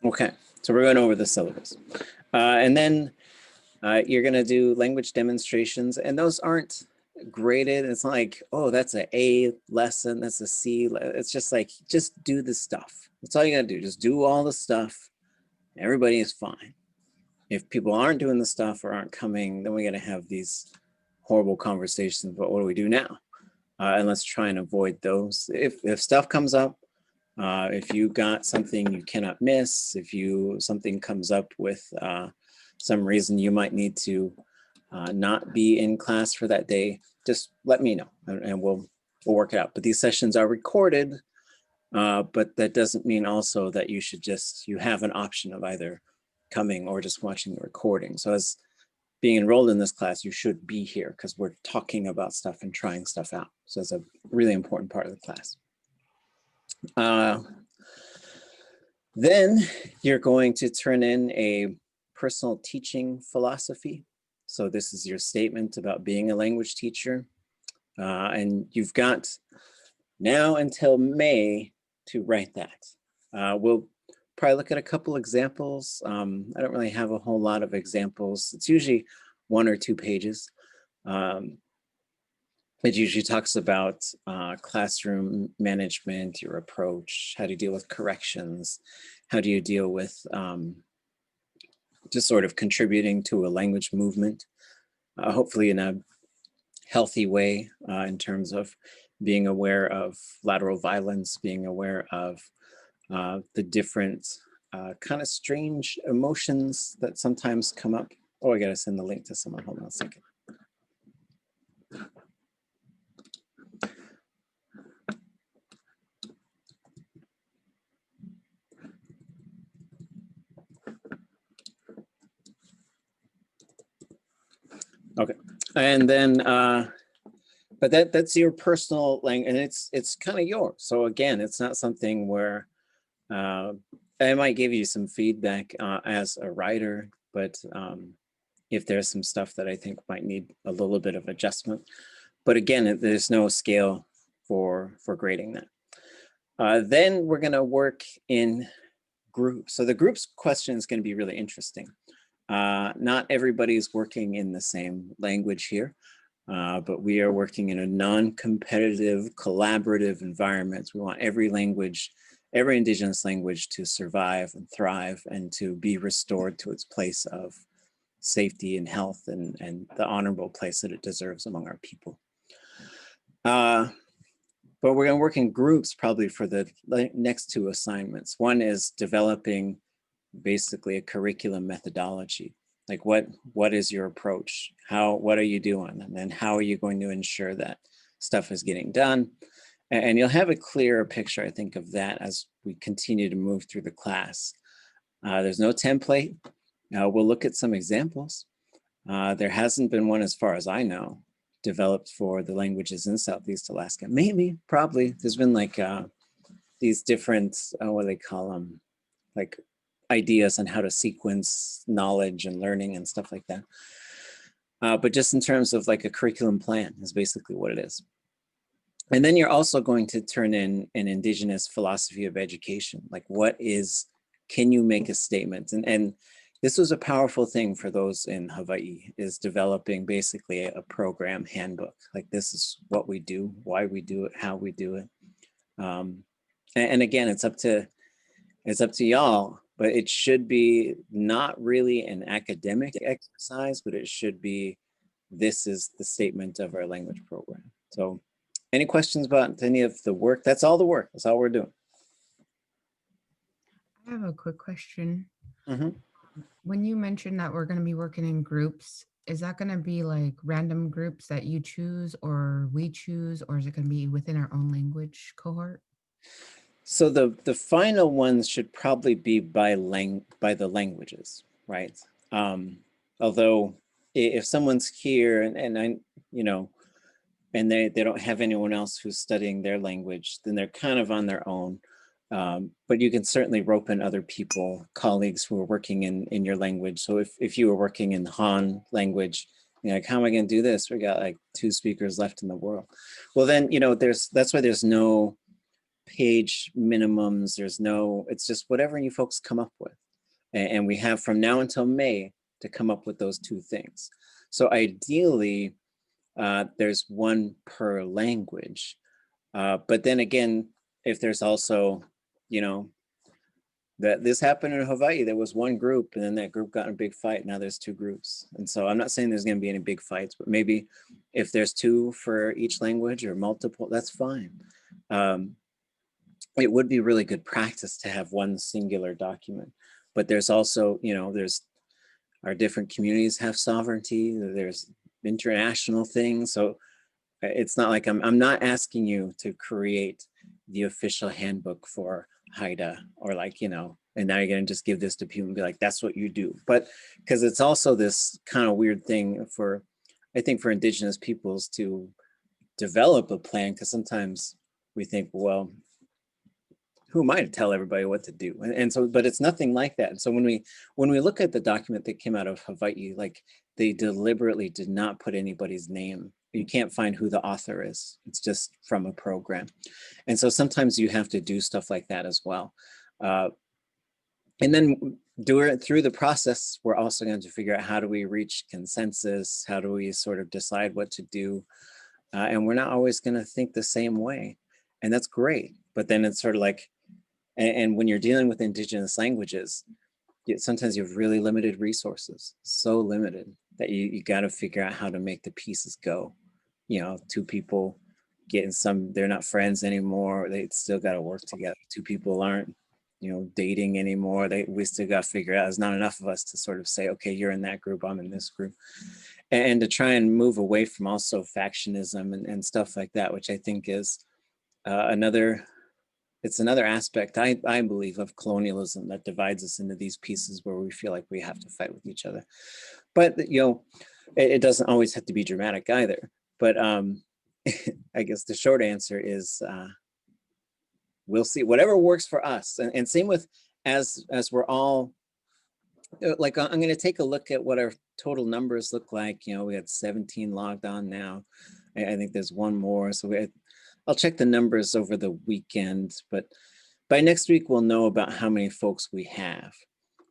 Okay, so we're going over the syllabus. And then you're going to do language demonstrations, and those aren't graded. It's not like, oh, that's an A lesson, that's a C. It's just like, just do the stuff. That's all you got to do. Just do all the stuff. Everybody is fine. If people aren't doing the stuff or aren't coming, then we got to have these horrible conversations about what do we do now? And let's try and avoid those. If stuff comes up, if you got something you cannot miss, if something comes up with some reason you might need to not be in class for that day, just let me know and we'll work it out. But these sessions are recorded, but that doesn't mean also that you have an option of either coming or just watching the recording. So as being enrolled in this class, you should be here because we're talking about stuff and trying stuff out. So it's a really important part of the class. Then you're going to turn in a personal teaching philosophy. So this is your statement about being a language teacher. And you've got now until May to write that. We'll probably look at a couple examples. I don't really have a whole lot of examples. It's usually 1 or 2 pages. It usually talks about classroom management, your approach, how do you deal with corrections, how do you deal with just sort of contributing to a language movement, hopefully in a healthy way in terms of being aware of lateral violence, being aware of the different kind of strange emotions that sometimes come up. Oh, I gotta send the link to someone, hold on a second. Okay, and then, but that's your personal language, and it's kind of yours. So again, it's not something where I might give you some feedback as a writer, but if there's some stuff that I think might need a little bit of adjustment. But again, there's no scale for grading that. Then we're gonna work in groups. So the groups question is gonna be really interesting. Not everybody's working in the same language here, but we are working in a non-competitive, collaborative environment. We want every language, every Indigenous language to survive and thrive and to be restored to its place of safety and health and the honorable place that it deserves among our people. But we're gonna work in groups probably for the next 2 assignments. One is developing basically a curriculum methodology. Like what is your approach? What are you doing? And then how are you going to ensure that stuff is getting done? And you'll have a clearer picture, I think, of that as we continue to move through the class. There's no template. We'll look at some examples. There hasn't been one, as far as I know, developed for the languages in Southeast Alaska. Maybe, probably. There's been like these different, what do they call them? Like ideas on how to sequence knowledge and learning and stuff like that. But just in terms of like a curriculum plan is basically what it is. And then you're also going to turn in an Indigenous philosophy of education. Like can you make a statement? And this was a powerful thing for those in Hawaii, is developing basically a program handbook. Like this is what we do, why we do it, how we do it. And again, it's up to y'all, but it should be not really an academic exercise, but it should be, this is the statement of our language program. So any questions about any of the work? That's all the work, that's all we're doing. I have a quick question. Mm-hmm. When you mentioned that we're going to be working in groups, is that going to be like random groups that you choose or we choose, or is it going to be within our own language cohort? So the final ones should probably be by the languages, right? Although if someone's here and I, and they don't have anyone else who's studying their language, then they're kind of on their own. But you can certainly rope in other people, colleagues who are working in your language. So if you were working in Han language, like, how am I going to do this? We got like 2 speakers left in the world. Well, then, that's why there's no page minimums. There's no, it's just whatever you folks come up with. And we have from now until May to come up with those two things. So ideally, there's one per language. But then again, if there's also, you know, that this happened in Hawaii, there was one group and then that group got in a big fight. Now there's two groups. And so I'm not saying there's going to be any big fights, but maybe if there's two for each language or multiple, that's fine. It would be really good practice to have one singular document, but there's also, you know, there's our different communities have sovereignty. There's international things. So it's not like I'm not asking you to create the official handbook for Haida or like, you know, and now you're going to just give this to people and be like, that's what you do. But because it's also this kind of weird thing for, I think for Indigenous peoples to develop a plan, because sometimes we think, well, who am I to tell everybody what to do? And so, but it's nothing like that. And so when we look at the document that came out of Hawaii, like they deliberately did not put anybody's name. You can't find who the author is. It's just from a program. And so sometimes you have to do stuff like that as well. And then through the process, we're also going to figure out how do we reach consensus? How do we sort of decide what to do? And we're not always going to think the same way. And that's great. But then it's sort of like, and when you're dealing with Indigenous languages, sometimes you have really limited resources, so limited that you got to figure out how to make the pieces go. You know, two people getting they're not friends anymore. They still got to work together. Two people aren't, you know, dating anymore. We still got to figure out, there's not enough of us to sort of say, okay, you're in that group, I'm in this group. And to try and move away from also factionism and stuff like that, which I think is it's another aspect, I believe, of colonialism that divides us into these pieces where we feel like we have to fight with each other. But, you know, it doesn't always have to be dramatic either. But I guess the short answer is we'll see whatever works for us. And same with as we're all, like, I'm going to take a look at what our total numbers look like. You know, we had 17 logged on now. I think there's one more. So I'll check the numbers over the weekend, but by next week, we'll know about how many folks we have.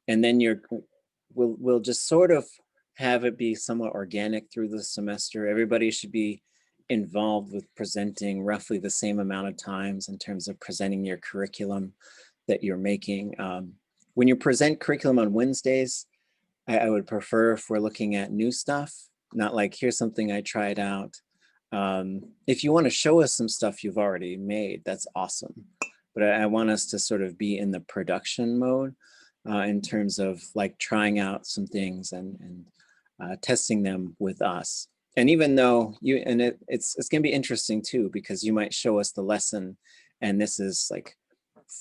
And then we'll just sort of have it be somewhat organic through the semester. Everybody should be involved with presenting roughly the same amount of times in terms of presenting your curriculum that you're making. When you present curriculum on Wednesdays, I would prefer if we're looking at new stuff, not like, here's something I tried out. If you want to show us some stuff you've already made, that's awesome. But I want us to sort of be in the production mode in terms of like trying out some things and testing them with us. And even though it's going to be interesting too, because you might show us the lesson and this is like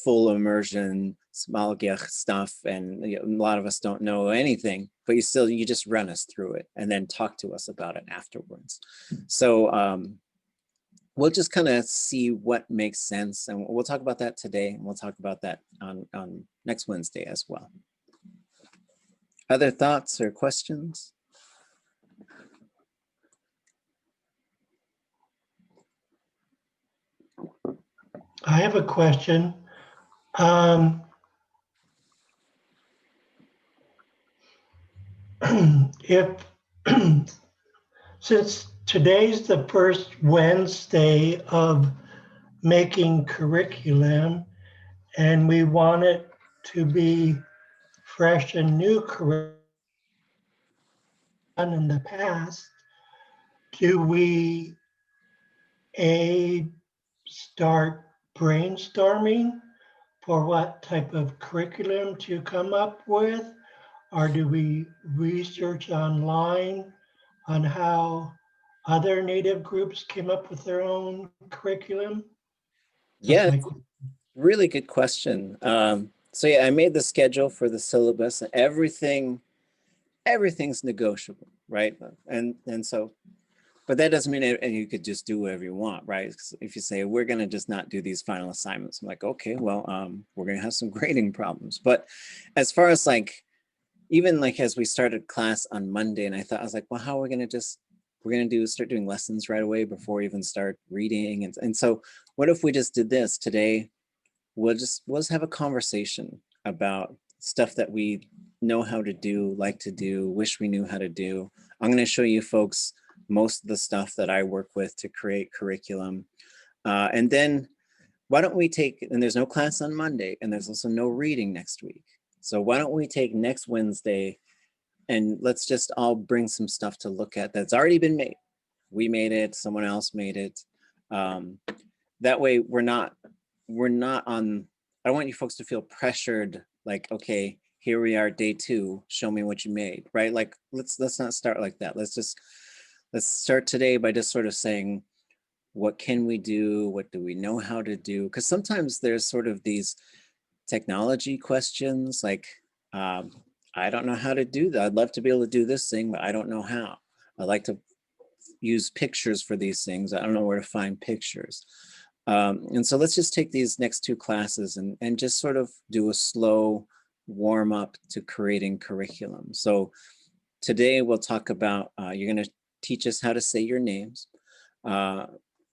full immersion, smalgiach stuff, and a lot of us don't know anything, but you just run us through it and then talk to us about it afterwards. So we'll just kind of see what makes sense, and we'll talk about that today, and we'll talk about that on next Wednesday as well. Other thoughts or questions? I have a question. If since today's the first Wednesday of making curriculum and we want it to be fresh and new curriculum in the past, do we start brainstorming for what type of curriculum to come up with? Or do we research online on how other Native groups came up with their own curriculum? Yeah, really good question. So yeah, I made the schedule for the syllabus, and everything's negotiable, right? And so, but that doesn't mean you could just do whatever you want, right? If you say we're gonna just not do these final assignments, I'm like, okay, well, we're gonna have some grading problems. But as far as like, even like as we started class on Monday, and I was like, well, how are we gonna just we're going to start doing lessons right away before we even start reading. And so what if we just did this today? We'll just have a conversation about stuff that we know how to do, like to do, wish we knew how to do. I'm going to show you folks most of the stuff that I work with to create curriculum. And then why don't we take, and there's no class on Monday, and there's also no reading next week. So why don't we take next Wednesday and let's just all bring some stuff to look at that's already been made. We made it, someone else made it. That way we're not on, I don't want you folks to feel pressured, like, okay, here we are, day 2, show me what you made, right? Like, let's not start like that. Let's start today by just sort of saying, what can we do? What do we know how to do? Because sometimes there's sort of these technology questions, like, I don't know how to do that. I'd love to be able to do this thing, but I don't know how. I like to use pictures for these things. I don't know where to find pictures. And so let's just take these next 2 classes and just sort of do a slow warm up to creating curriculum. So today we'll talk about, you're going to teach us how to say your names.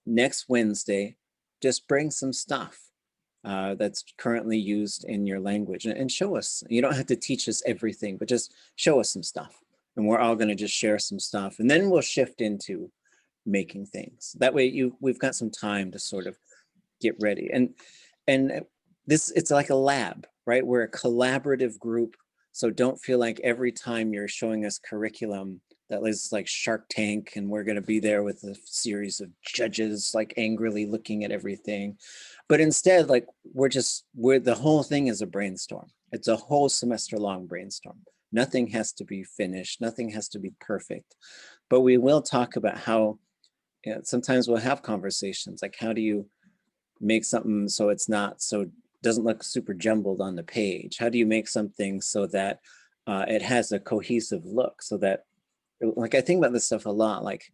Next Wednesday, just bring some stuff that's currently used in your language and show us. You don't have to teach us everything, but just show us some stuff. And we're all going to just share some stuff. And then we'll shift into making things. That way we've got some time to sort of get ready. And this, it's like a lab, right? We're a collaborative group. So don't feel like every time you're showing us curriculum that is like Shark Tank and we're going to be there with a series of judges like angrily looking at everything. But instead, like we're the whole thing is a brainstorm. It's a whole semester long brainstorm. Nothing has to be finished. Nothing has to be perfect. But we will talk about how, you know, sometimes we'll have conversations like, how do you make something so it's not, so it doesn't look super jumbled on the page? How do you make something so that it has a cohesive look, so that, like, I think about this stuff a lot. Like,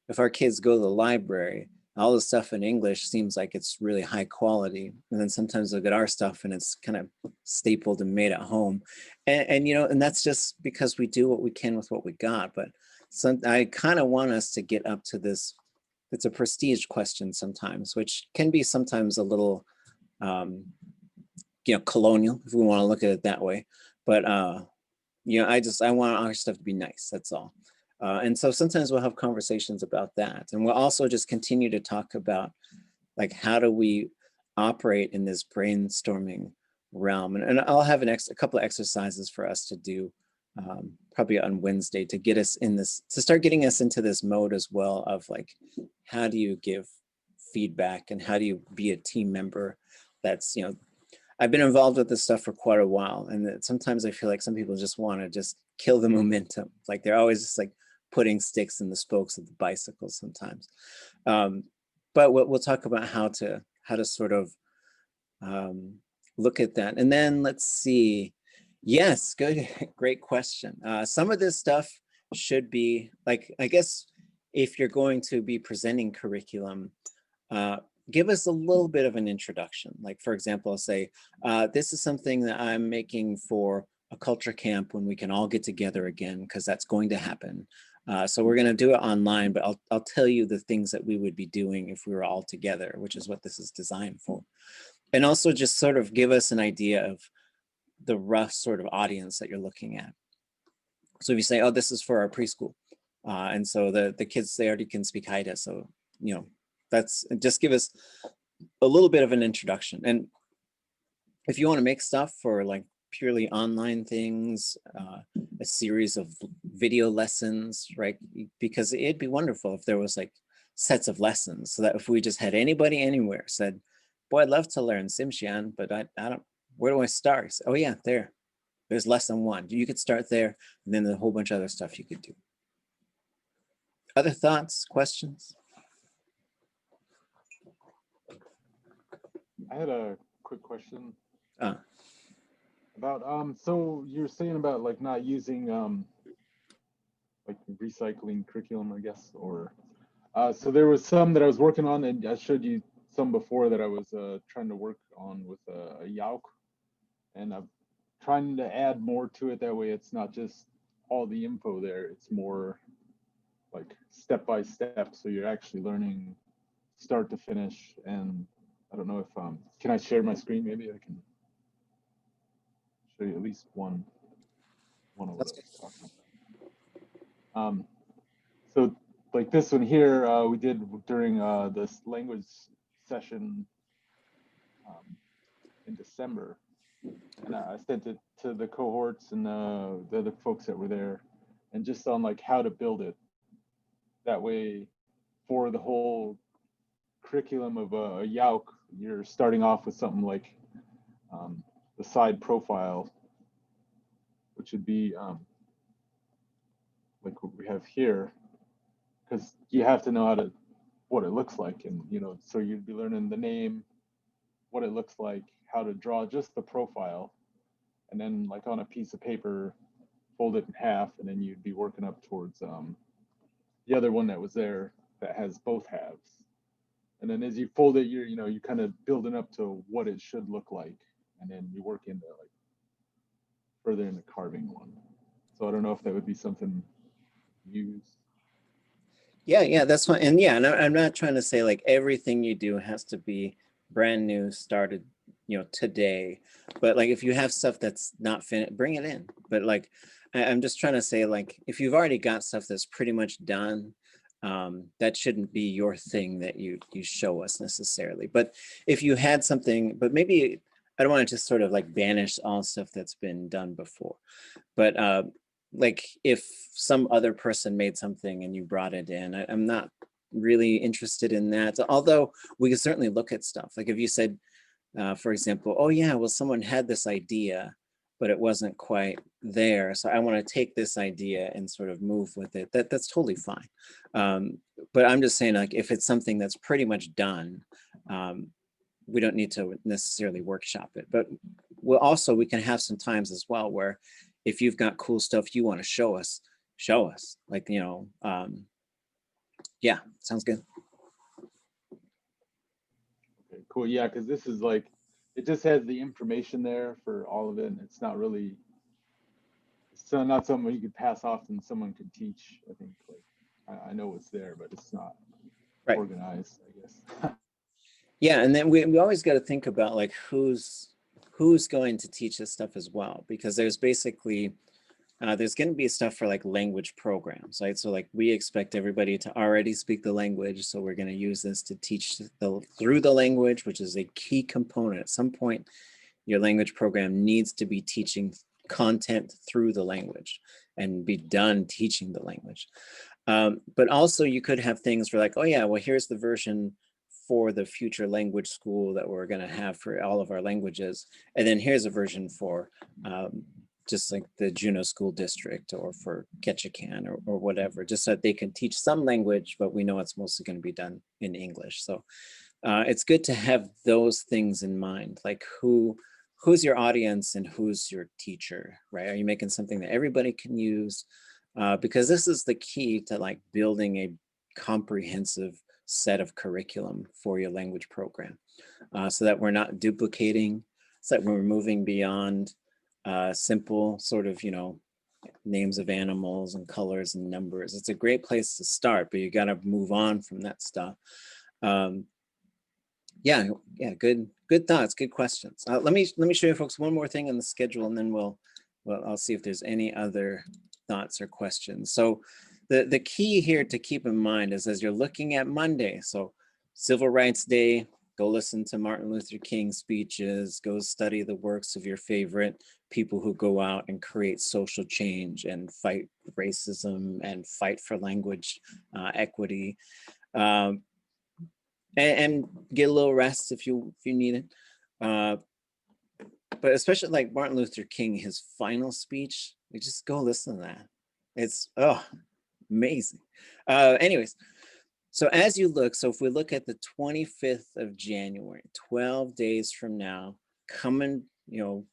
if our kids go to the library, all the stuff in English seems like it's really high quality. And then sometimes look at our stuff and it's kind of stapled and made at home. And you know, and that's just because we do what we can with what we got. But I kind of want us to get up to this. It's a prestige question sometimes, which can be sometimes a little, you know, colonial, if we want to look at it that way. But, you know, I want our stuff to be nice, that's all. And so sometimes we'll have conversations about that. And we'll also just continue to talk about, like, how do we operate in this brainstorming realm? And I'll have a couple of exercises for us to do probably on Wednesday to get us in this, to start getting us into this mode as well of, like, how do you give feedback and how do you be a team member that's, you know, I've been involved with this stuff for quite a while. And sometimes I feel like some people just want to just kill the momentum. Like, they're always just like putting sticks in the spokes of the bicycle sometimes. But we'll talk about how to sort of look at that. And then let's see. Yes, good, great question. Some of this stuff should be, like, I guess if you're going to be presenting curriculum, give us a little bit of an introduction. Like, for example, I'll say, this is something that I'm making for a culture camp when we can all get together again, because that's going to happen. So we're going to do it online, but I'll tell you the things that we would be doing if we were all together, which is what this is designed for. And also just sort of give us an idea of the rough sort of audience that you're looking at. So if you say, oh, this is for our preschool, and so the kids, they already can speak Haida, so, you know, that's, just give us a little bit of an introduction. And if you want to make stuff for like purely online things, a series of video lessons, right? Because it'd be wonderful if there was like sets of lessons, so that if we just had anybody anywhere said, boy, I'd love to learn Tsimshian, but I don't, where do I start? So, oh yeah, there's lesson 1. You could start there, and then there's a whole bunch of other stuff you could do. Other thoughts, questions? I had a quick question Uh, about so you're saying about like not using like recycling curriculum, I guess, or so there was some that I was working on, and I showed you some before that I was trying to work on with a Yauk, and I'm trying to add more to it. That way it's not just all the info there, it's more like step by step. So you're actually learning start to finish. And I don't know if, can I share my screen? Maybe I can show you at least one of what I was talking about. So like this one here, we did during this language session in December. And I sent it to the cohorts and the other folks that were there, and just on like how to build it. That way, for the whole curriculum of a Yauk, you're starting off with something like the side profile, which would be like what we have here, because you have to know how to what it looks like, and you know, so you'd be learning the name, what it looks like, how to draw just the profile, and then like on a piece of paper, fold it in half, and then you'd be working up towards the other one that was there that has both halves. And then as you fold it, you're, you know, you kind of building up to what it should look like, and then you work into like further in the carving one. So I don't know if that would be something used. Yeah, that's fine. And yeah, and I'm not trying to say like everything you do has to be brand new, started, you know, today. But like if you have stuff that's not finished, bring it in. But like I'm just trying to say, like, if you've already got stuff that's pretty much done, that shouldn't be your thing that you show us necessarily. But if you had something, but maybe I don't want to just sort of like banish all stuff that's been done before. But like if some other person made something and you brought it in, I'm not really interested in that. Although we can certainly look at stuff. Like if you said, for example, oh yeah, well, someone had this idea, but it wasn't quite there. So I want to take this idea and sort of move with it. That's totally fine. But I'm just saying, like, if it's something that's pretty much done, we don't need to necessarily workshop it. But we can have some times as well where if you've got cool stuff you want to show us. Like, you know, yeah, sounds good. Okay, cool. Yeah, because this is like, it just has the information there for all of it. And it's not really, it's not something you could pass off and someone could teach. I think like, I know it's there, but it's not Right. organized, I guess. Yeah, and then we always got to think about like who's going to teach this stuff as well, because there's basically there's going to be stuff for like language programs, right? So like we expect everybody to already speak the language, so we're going to use this to teach through the language, which is a key component. At some point, your language program needs to be teaching content through the language and be done teaching the language. But also you could have things where like, oh yeah, well, here's the version for the future language school that we're going to have for all of our languages. And then here's a version for just like the Juneau School District or for Ketchikan or whatever, just so that they can teach some language, but we know it's mostly going to be done in English. So it's good to have those things in mind, like who's your audience and who's your teacher, right? Are you making something that everybody can use? Because this is the key to like building a comprehensive set of curriculum for your language program, so that we're not duplicating, so that we're moving beyond simple sort of, you know, names of animals and colors and numbers. It's a great place to start, but you got to move on from that stuff. Yeah, good thoughts, good questions. Let me show you folks one more thing on the schedule, and then I'll see if there's any other thoughts or questions. So the key here to keep in mind is as you're looking at Monday, so Civil Rights Day, go listen to Martin Luther King speeches, go study the works of your favorite people who go out and create social change and fight racism and fight for language equity. And get a little rest if you need it. But especially like Martin Luther King, his final speech, you just go listen to that. It's amazing. Anyways, so as you look, so if we look at the 25th of January, 12 days from now, coming, you know,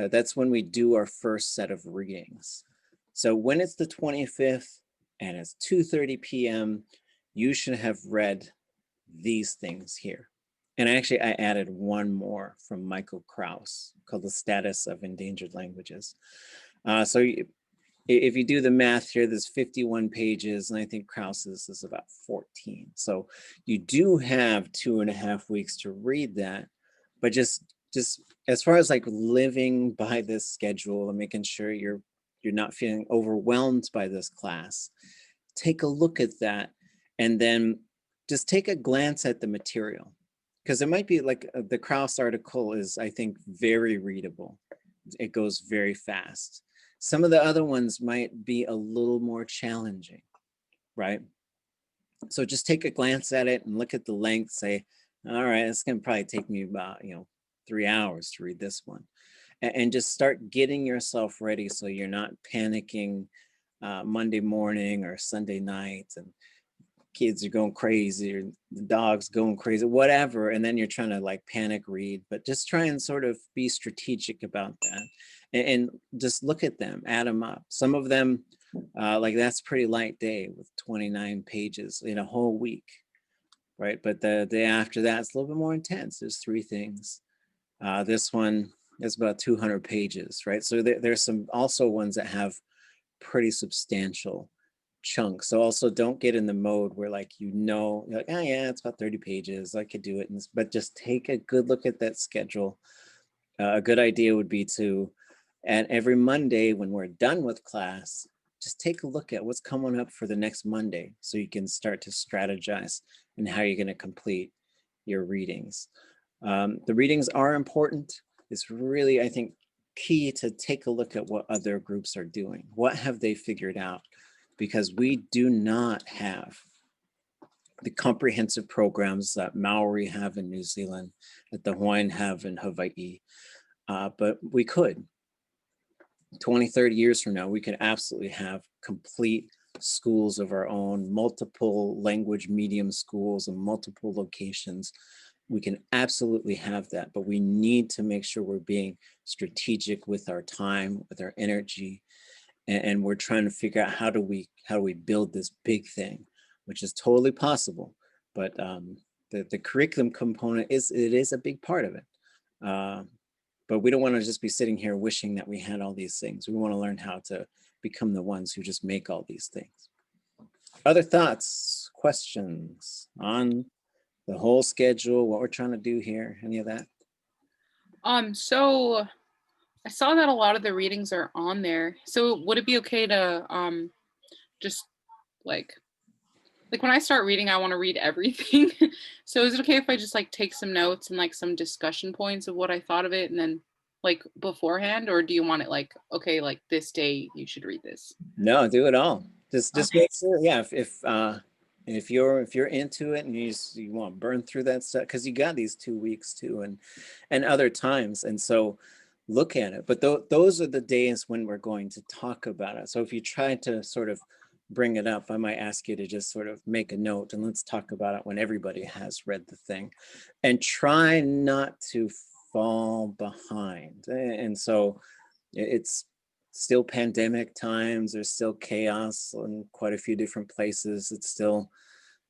that's when we do our first set of readings. So when it's the 25th and it's 2:30 p.m., you should have read these things here. And actually, I added one more from Michael Krauss called The Status of Endangered Languages. So if you do the math here, there's 51 pages, and I think Krause's is about 14. So you do have 2.5 weeks to read that, but just as far as like living by this schedule and making sure you're not feeling overwhelmed by this class, take a look at that, and then just take a glance at the material, because it might be like the Krause article is, I think, very readable. It goes very fast. Some of the other ones might be a little more challenging, right? So just take a glance at it and look at the length, say, all right, it's gonna probably take me about 3 hours to read this one. And just start getting yourself ready so you're not panicking Monday morning or Sunday night, and kids are going crazy, or the dog's going crazy, whatever, and then you're trying to like panic read. But just try and sort of be strategic about that, and just look at them, add them up. Some of them, like that's pretty light day with 29 pages in a whole week, right? But the day after that, it's a little bit more intense. There's 3 things. This one is about 200 pages, right? So there's some also ones that have pretty substantial chunks. So also don't get in the mode where like, you're like, oh yeah, it's about 30 pages, I could do it. But just take a good look at that schedule. A good idea would be to, and every Monday when we're done with class, just take a look at what's coming up for the next Monday, so you can start to strategize in how you're going to complete your readings. The readings are important. It's really, I think, key to take a look at what other groups are doing. What have they figured out? Because we do not have the comprehensive programs that Maori have in New Zealand, that the Hawaiian have in Hawaii, but we could. 20, 30 years from now, we could absolutely have complete schools of our own, multiple language medium schools in multiple locations. We can absolutely have that, but we need to make sure we're being strategic with our time, with our energy, and we're trying to figure out how do we build this big thing, which is totally possible. But the curriculum component is a big part of it. But we don't want to just be sitting here wishing that we had all these things. We want to learn how to become the ones who just make all these things. Other thoughts, questions on the whole schedule, what we're trying to do here, any of that? So I saw that a lot of the readings are on there. So would it be okay to just like when I start reading, I want to read everything. So is it okay if I just like take some notes and like some discussion points of what I thought of it, and then like beforehand, or do you want it like, okay, like this day you should read this? No, do it all. Just Okay. make sure, yeah, if you're into it and you want to burn through that stuff, because you got these 2 weeks too, and other times, and so look at it. But those are the days when we're going to talk about it. So if you try to sort of bring it up, I might ask you to just sort of make a note and let's talk about it when everybody has read the thing, and try not to fall behind. And so it's still pandemic times, there's still chaos in quite a few different places. It's still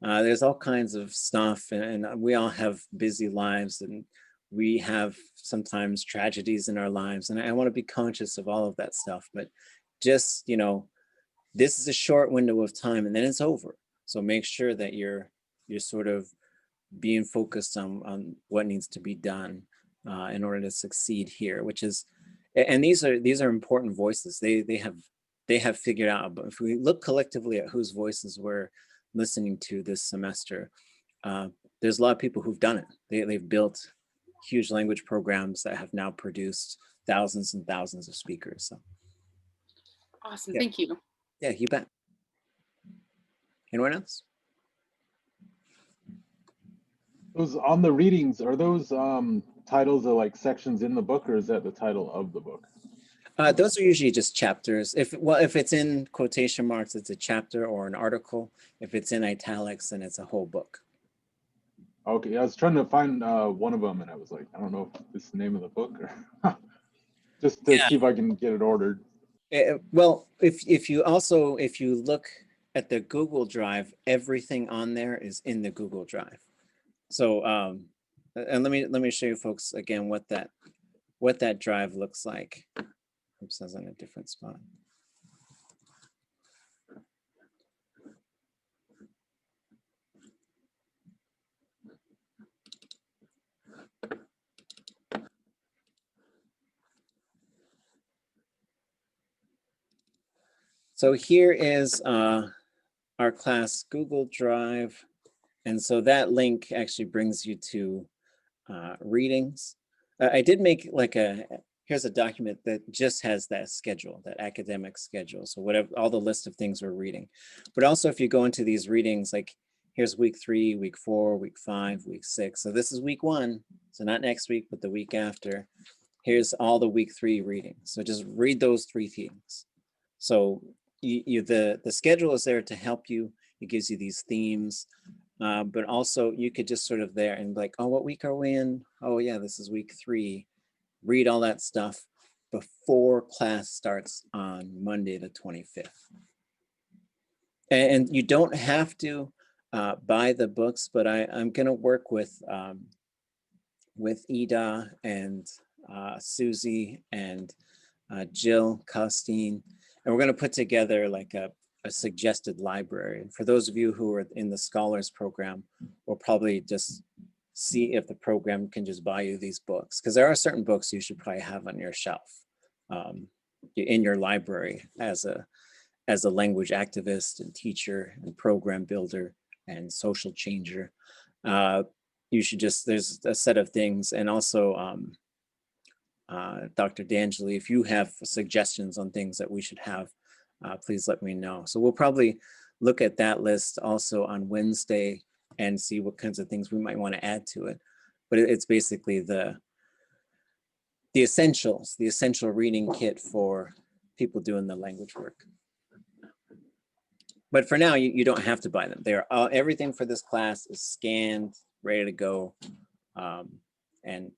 there's all kinds of stuff, and we all have busy lives, and we have sometimes tragedies in our lives, and I want to be conscious of all of that stuff. But just this is a short window of time, and then it's over. So make sure that you're sort of being focused on what needs to be done in order to succeed here, which is, and these are important voices. They have figured out. But if we look collectively at whose voices we're listening to this semester, there's a lot of people who've done it. They've built huge language programs that have now produced thousands and thousands of speakers. So Awesome. yeah. Thank you. Yeah, you bet. Anyone else? Those on the readings, are those titles of like sections in the book, or is that the title of the book? Those are usually just chapters. If it's in quotation marks, it's a chapter or an article. If it's in italics, then it's a whole book. Okay, I was trying to find one of them, and I was like, I don't know if this is the name of the book, or just to see if I can get it ordered. Well, if you look at the Google Drive, everything on there is in the Google Drive. So and let me show you folks again what that drive looks like. Oops, I was on a different spot. So here is our class Google Drive. And so that link actually brings you to readings. I did make like here's a document that just has that schedule, that academic schedule. So whatever, all the list of things we're reading. But also if you go into these readings, like here's week 3, week 4, week 5, week 6. So this is week 1. So not next week, but the week after. Here's all the week 3 readings. So just read those 3 things. So the schedule is there to help you. It gives you these themes. But also you could just sort of there and like, oh, what week are we in? Oh yeah, this is week 3. Read all that stuff before class starts on Monday, the 25th. And you don't have to buy the books, but I'm gonna work with Ida and Susie and Jill Costine, and we're gonna put together like a suggested library. And for those of you who are in the Scholars Program, we'll probably just see if the program can just buy you these books, because there are certain books you should probably have on your shelf in your library as a language activist and teacher and program builder and social changer. You should just, there's a set of things. And also Dr. D'Angeli, if you have suggestions on things that we should have, please let me know. So we'll probably look at that list also on Wednesday and see what kinds of things we might want to add to it. But it's basically the essentials, the essential reading kit for people doing the language work. But for now, you don't have to buy them. They're everything for this class is scanned, ready to go, and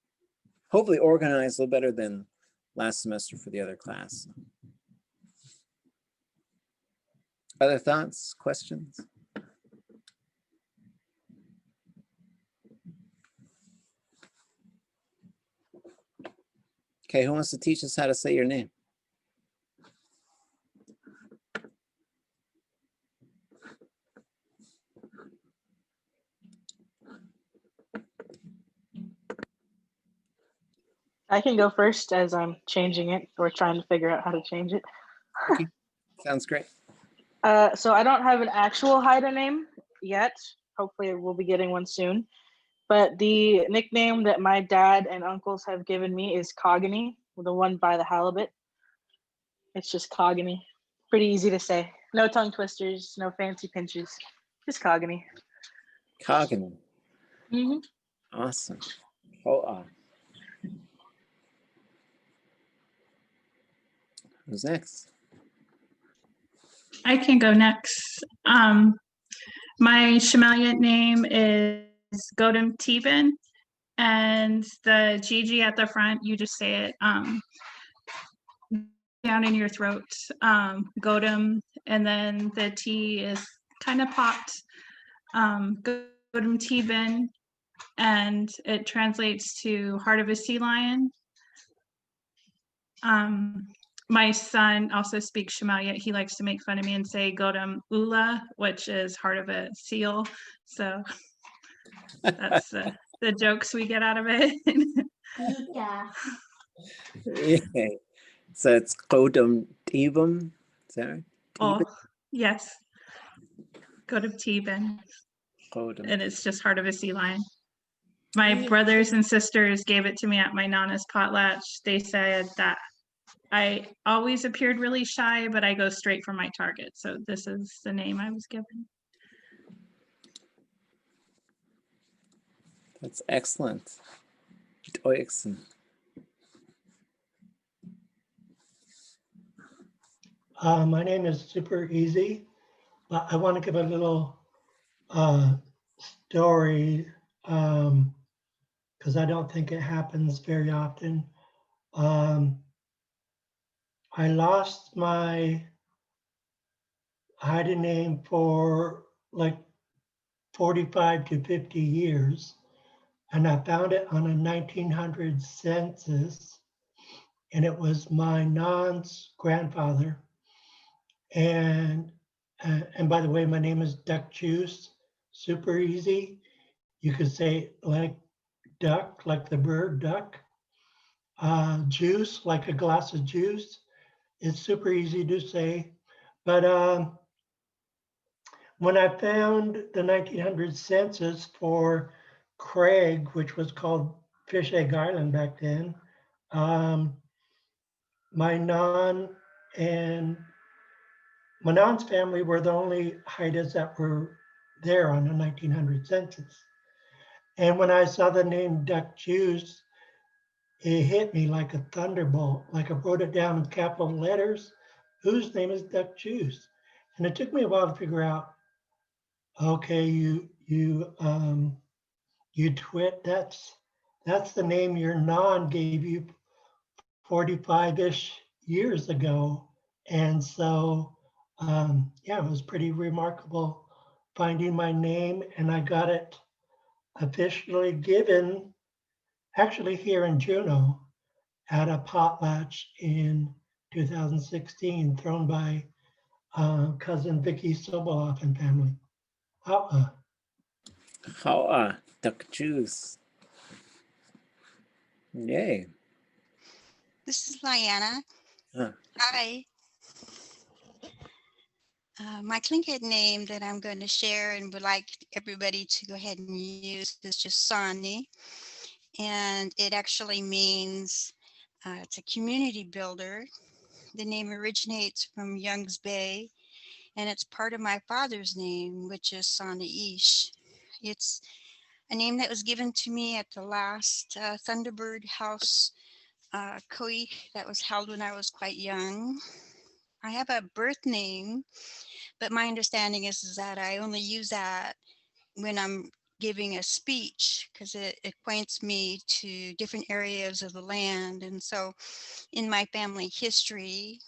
hopefully organized a little better than last semester for the other class. Other thoughts, questions? Okay, who wants to teach us how to say your name? I can go first as I'm changing it or trying to figure out how to change it. Okay. Sounds great. So I don't have an actual Haida name yet. Hopefully we'll be getting one soon. But the nickname that my dad and uncles have given me is Cogany, the one by the halibut. It's just Cogany. Pretty easy to say. No tongue twisters, no fancy pinches, just Cogany. Coggan. Mm-hmm. Awesome. Hold on. Who's next? I can go next. My Shemaliot name is Godem Teben, and the Gigi at the front, you just say it down in your throat, Godem, and then the T is kind of popped, Godem Teben, and it translates to heart of a sea lion. My son also speaks Shemaliot. He likes to make fun of me and say Godem Ula, which is heart of a seal. So that's the jokes we get out of it. Yeah. So it's Godem Teben. Is that right? Oh, yes. Godem Teben. Godem. And it's just heart of a sea lion. My brothers and sisters gave it to me at my Nana's potlatch. They said that I always appeared really shy, but I go straight for my target. So this is the name I was given. That's excellent. Excellent. My name is Super Easy, but I want to give a little story because I don't think it happens very often. I lost my Haida name for like 45 to 50 years, and I found it on a 1900 census, and it was my non's grandfather. And by the way, my name is Duck Juice, Super Easy. You could say like duck, like the bird duck. Juice, like a glass of juice. It's super easy to say, But when I found the 1900 census for Craig, which was called Fish Egg Island back then, my non and Manon's family were the only Haidas that were there on the 1900 census. And when I saw the name Duck Juice, it hit me like a thunderbolt. Like I wrote it down in capital letters. Whose name is Duck Juice? And it took me a while to figure out. Okay, you twit. That's the name your non gave you 45-ish years ago, and so yeah, it was pretty remarkable finding my name, and I got it officially given actually here in Juneau at a potlatch in 2016, thrown by cousin Vicky Soboloff and family. How duck juice. Yay. This is Lyanna. Huh. Hi. My Tlingit name that I'm going to share and would like everybody to go ahead and use is just Sani. And it actually means it's a community builder. The name originates from Young's Bay, and it's part of my father's name, which is Sani Ish. It's a name that was given to me at the last Thunderbird House Koi that was held when I was quite young. I have a birth name, but my understanding is that I only use that when I'm giving a speech because it acquaints me to different areas of the land. And so in my family history,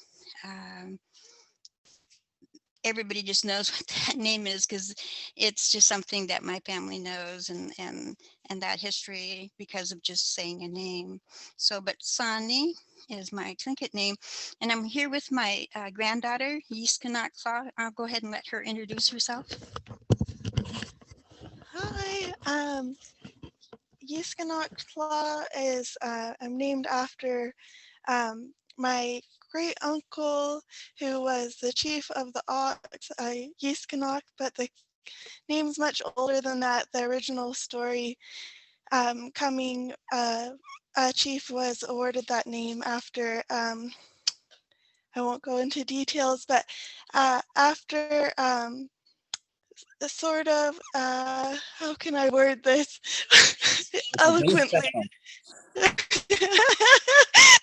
everybody just knows what that name is because it's just something that my family knows and that history because of just saying a name. So, but Sani is my Tlingit name, and I'm here with my granddaughter, Yiskanat Claw. I'll go ahead and let her introduce herself. Hi, Yiskanot is, I'm named after my great uncle who was the chief of the Ox, Yiskanot, but the name's much older than that. The original story coming, a chief was awarded that name after, I won't go into details, but after sort of, how can I word this eloquently?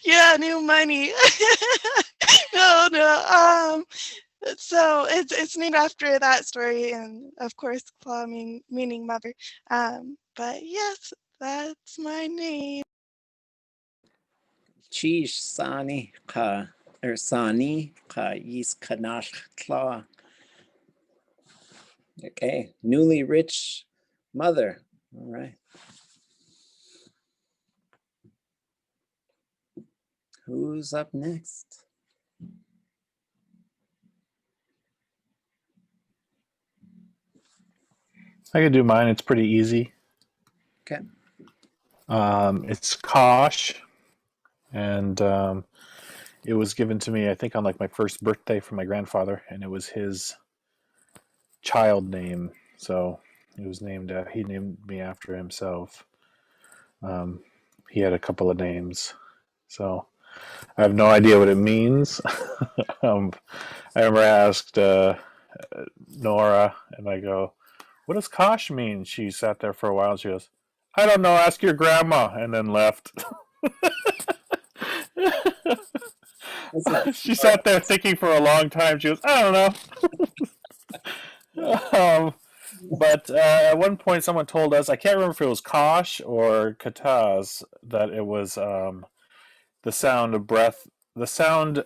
Yeah, new money. No. So it's named after that story, and of course, Claw meaning mother. But yes, that's my name. Cheesh Sani ka or Sani ka Yiskanat Claw. Okay, newly rich mother. All right. Who's up next? I could do mine. It's pretty easy. Okay. It's Kosh, and it was given to me, I think, on like my first birthday from my grandfather, and it was his child name. So it was named. He named me after himself. He had a couple of names, so I have no idea what it means. I remember I asked Nora, and I go, "What does Kosh mean?" She sat there for a while. And she goes, "I don't know. Ask your grandma," and then left. She sat there thinking for a long time. She goes, "I don't know." But at one point, someone told us, I can't remember if it was Kosh or Kataz, that it was the sound of breath, the sound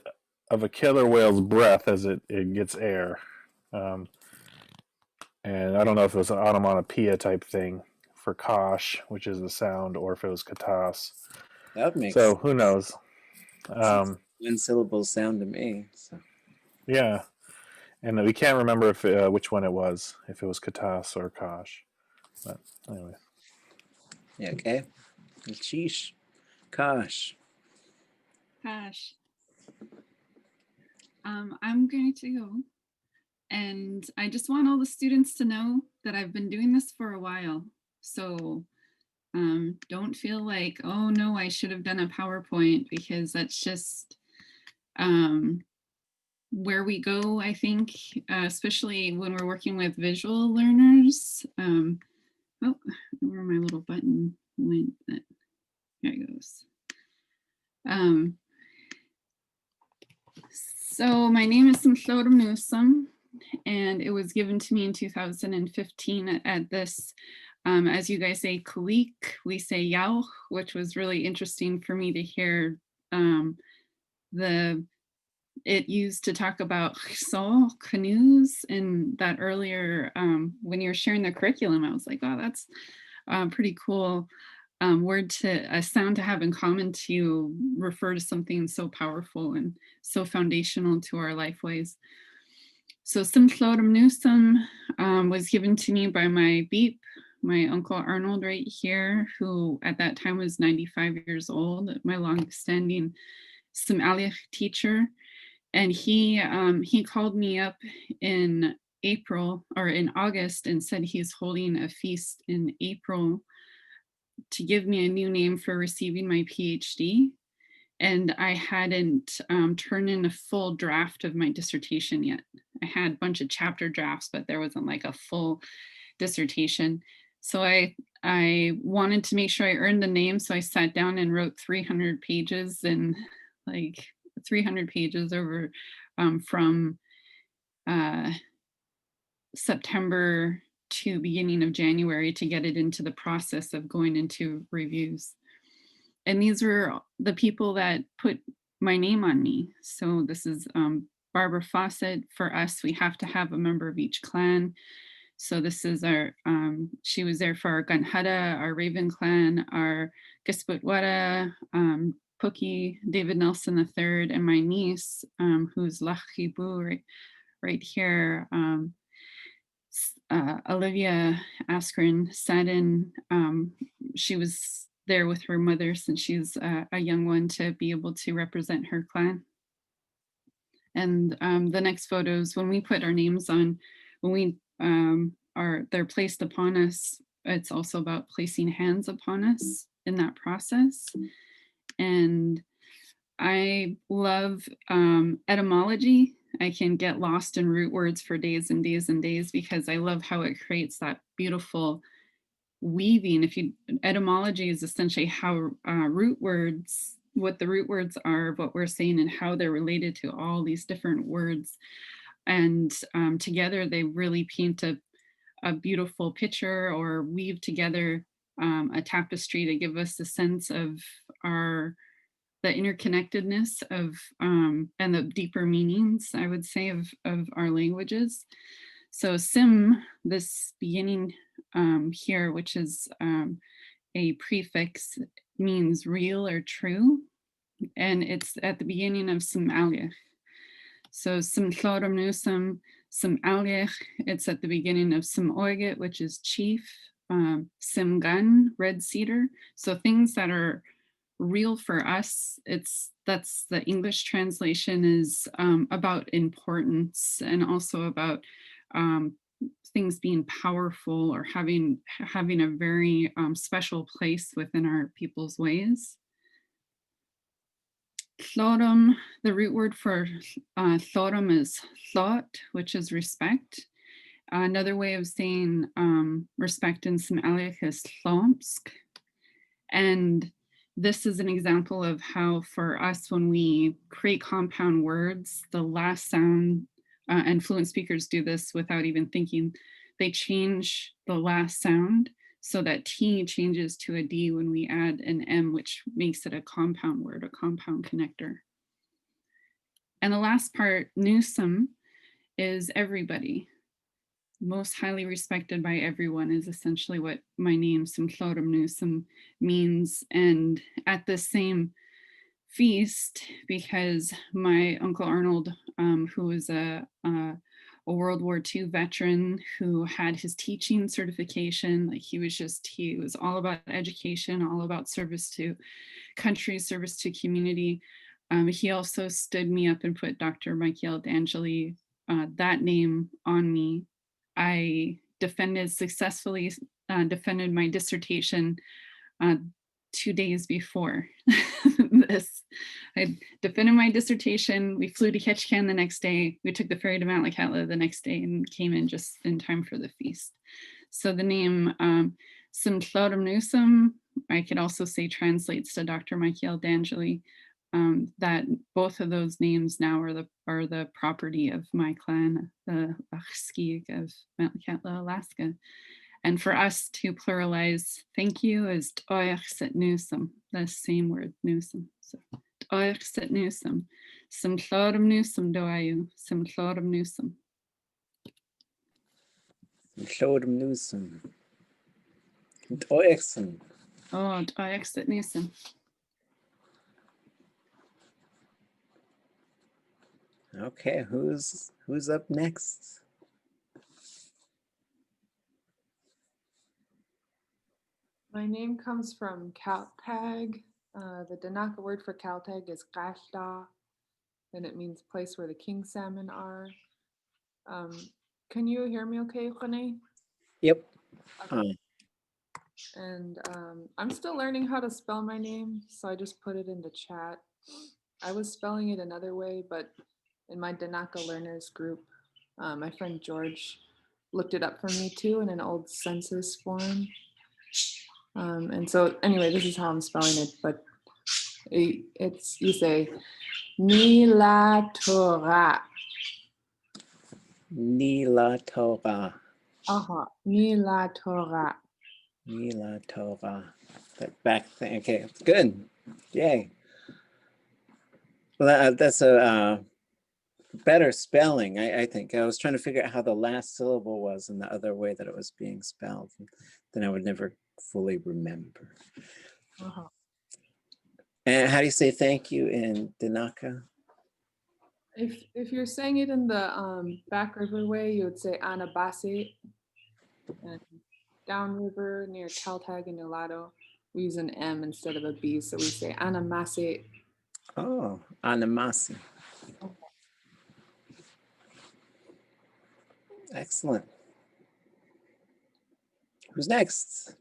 of a killer whale's breath as it gets air. And I don't know if it was an onomatopoeia type thing for Kosh, which is the sound, or if it was Kataz. That makes So who knows? one syllable sound to me. So. Yeah. And we can't remember if which one it was, if it was Kataz or Kosh. But anyway. Yeah, okay. Sheesh. Kosh. Gosh. I'm going to go. And I just want all the students to know that I've been doing this for a while. So don't feel like, oh no, I should have done a PowerPoint, because that's just where we go, I think, especially when we're working with visual learners. Oh, where my little button went? There it goes. So my name is Simhlodam Newsome, and it was given to me in 2015 at this, as you guys say, Kulik, we say Yao, which was really interesting for me to hear it used to talk about soul canoes, and that earlier when you were sharing the curriculum, I was like, oh, that's pretty cool word a sound to have in common to refer to something so powerful and so foundational to our life ways. So Simhlodam Newsome was given to me by my beep, my Uncle Arnold right here, who at that time was 95 years old, my long-standing Simaliach teacher. And he called me up in April or in August and said he's holding a feast in April to give me a new name for receiving my PhD. And I hadn't turned in a full draft of my dissertation yet. I had a bunch of chapter drafts, but there wasn't like a full dissertation. So I wanted to make sure I earned the name. So I sat down and wrote 300 pages and like 300 pages over from September to beginning of January to get it into the process of going into reviews. And these were the people that put my name on me. So this is Barbara Fawcett. For us, we have to have a member of each clan. So this is our, she was there for our Ganhada, our Raven clan, our Gisputwara, Pookie, David Nelson III, and my niece, who's Lachibu right here, Olivia Askren sat in, she was there with her mother since she's a young one to be able to represent her clan. And the next photos, when we put our names on, when we they're placed upon us, it's also about placing hands upon us in that process. And I love etymology. I can get lost in root words for days and days and days because I love how it creates that beautiful weaving. Etymology is essentially how root words, what the root words are, what we're saying, and how they're related to all these different words. And together they really paint a beautiful picture or weave together a tapestry to give us a sense of the interconnectedness of and the deeper meanings, I would say, of our languages. So Sim, this beginning here, which is a prefix, means real or true, and it's at the beginning of Simaliach. So Simhlodam Newsome, Simaliach, it's at the beginning of Simoiget, which is chief, Simgun, red cedar. So things that are real for us, that's the English translation is about importance and also about things being powerful or having a very special place within our people's ways. Hlodam, the root word for hlodam is thought, which is respect. Another way of saying respect in Simaliach is hlomsk. And this is an example of how for us, when we create compound words, the last sound, and fluent speakers do this without even thinking, they change the last sound so that T changes to a D when we add an M, which makes it a compound word, a compound connector. And the last part, Newsome, is everybody. Most highly respected by everyone is essentially what my name, Simhlodam Newsome, means. And at the same feast, because my Uncle Arnold, who was a World War II veteran who had his teaching certification, like he was all about education, all about service to country, service to community. He also stood me up and put Dr. Michael D'Angeli, that name on me. I successfully defended my dissertation 2 days before this. I defended my dissertation. We flew to Ketchikan the next day. We took the ferry to Mount Lakatla the next day and came in just in time for the feast. So the name Simtlodum Newsome, I could also say translates to Dr. Michael D'Angeli. That both of those names now are the property of my clan, the Achskig of Mount Lakatla, Alaska. And for us to pluralize thank you is T'oich Newsome, the same word, Newsome. So T'oich Newsome, Simtlodum Newsome Doayu, Simtlodum Newsome. Simtlodum Newsome. T'oich. Oh, T'oich Newsome. Okay, who's up next? My name comes from Kaltag. The Danaka word for Kaltag is Kashda, and it means place where the king salmon are. Can you hear me okay, Rene? Yep. Okay. And I'm still learning how to spell my name, so I just put it in the chat. I was spelling it another way, but in my Danaka learners group, my friend George looked it up for me too in an old census form. And so anyway, this is how I'm spelling it, but it's, you say, Nilatora. Nilatora. Nilatora. Nilatora. That back thing. Okay, good. Yay. Well, that's a better spelling, I think. I was trying to figure out how the last syllable was in the other way that it was being spelled. Then I would never fully remember. And how do you say thank you in Danaka? If you're saying it in the backriver way, you would say Anabase. And downriver near Kaltag and Nulato, we use an M instead of a B, so we say Anamase. Oh, Anamasi. Excellent. Who's next?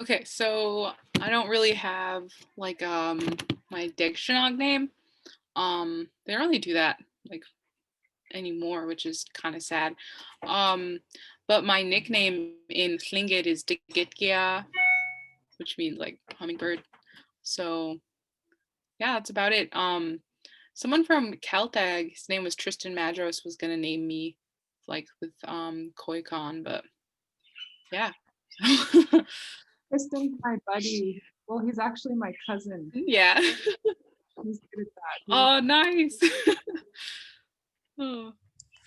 Okay, so I don't really have like my Dictionog name. They don't really do that like anymore, which is kind of sad. But my nickname in Tlingit is Digitgia, which means like hummingbird. So yeah, that's about it. Someone from Kaltag, his name was Tristan Madros, was gonna name me like with Koikon, but yeah. Tristan's my buddy. Well, he's actually my cousin. Yeah. He's good at that. Oh, nice. Oh.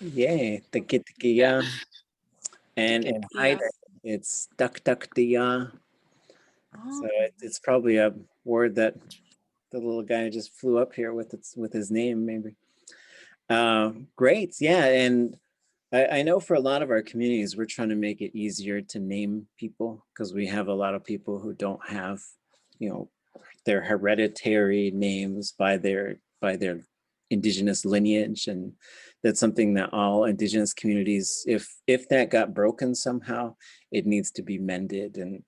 Yay, the Gitgiya. And in Haida, it's Dakdakdiya. So it's probably a word that the little guy just flew up here with his name, maybe. Great, yeah, and I know for a lot of our communities, we're trying to make it easier to name people because we have a lot of people who don't have, their hereditary names by their Indigenous lineage, and that's something that all Indigenous communities, if that got broken somehow, it needs to be mended, and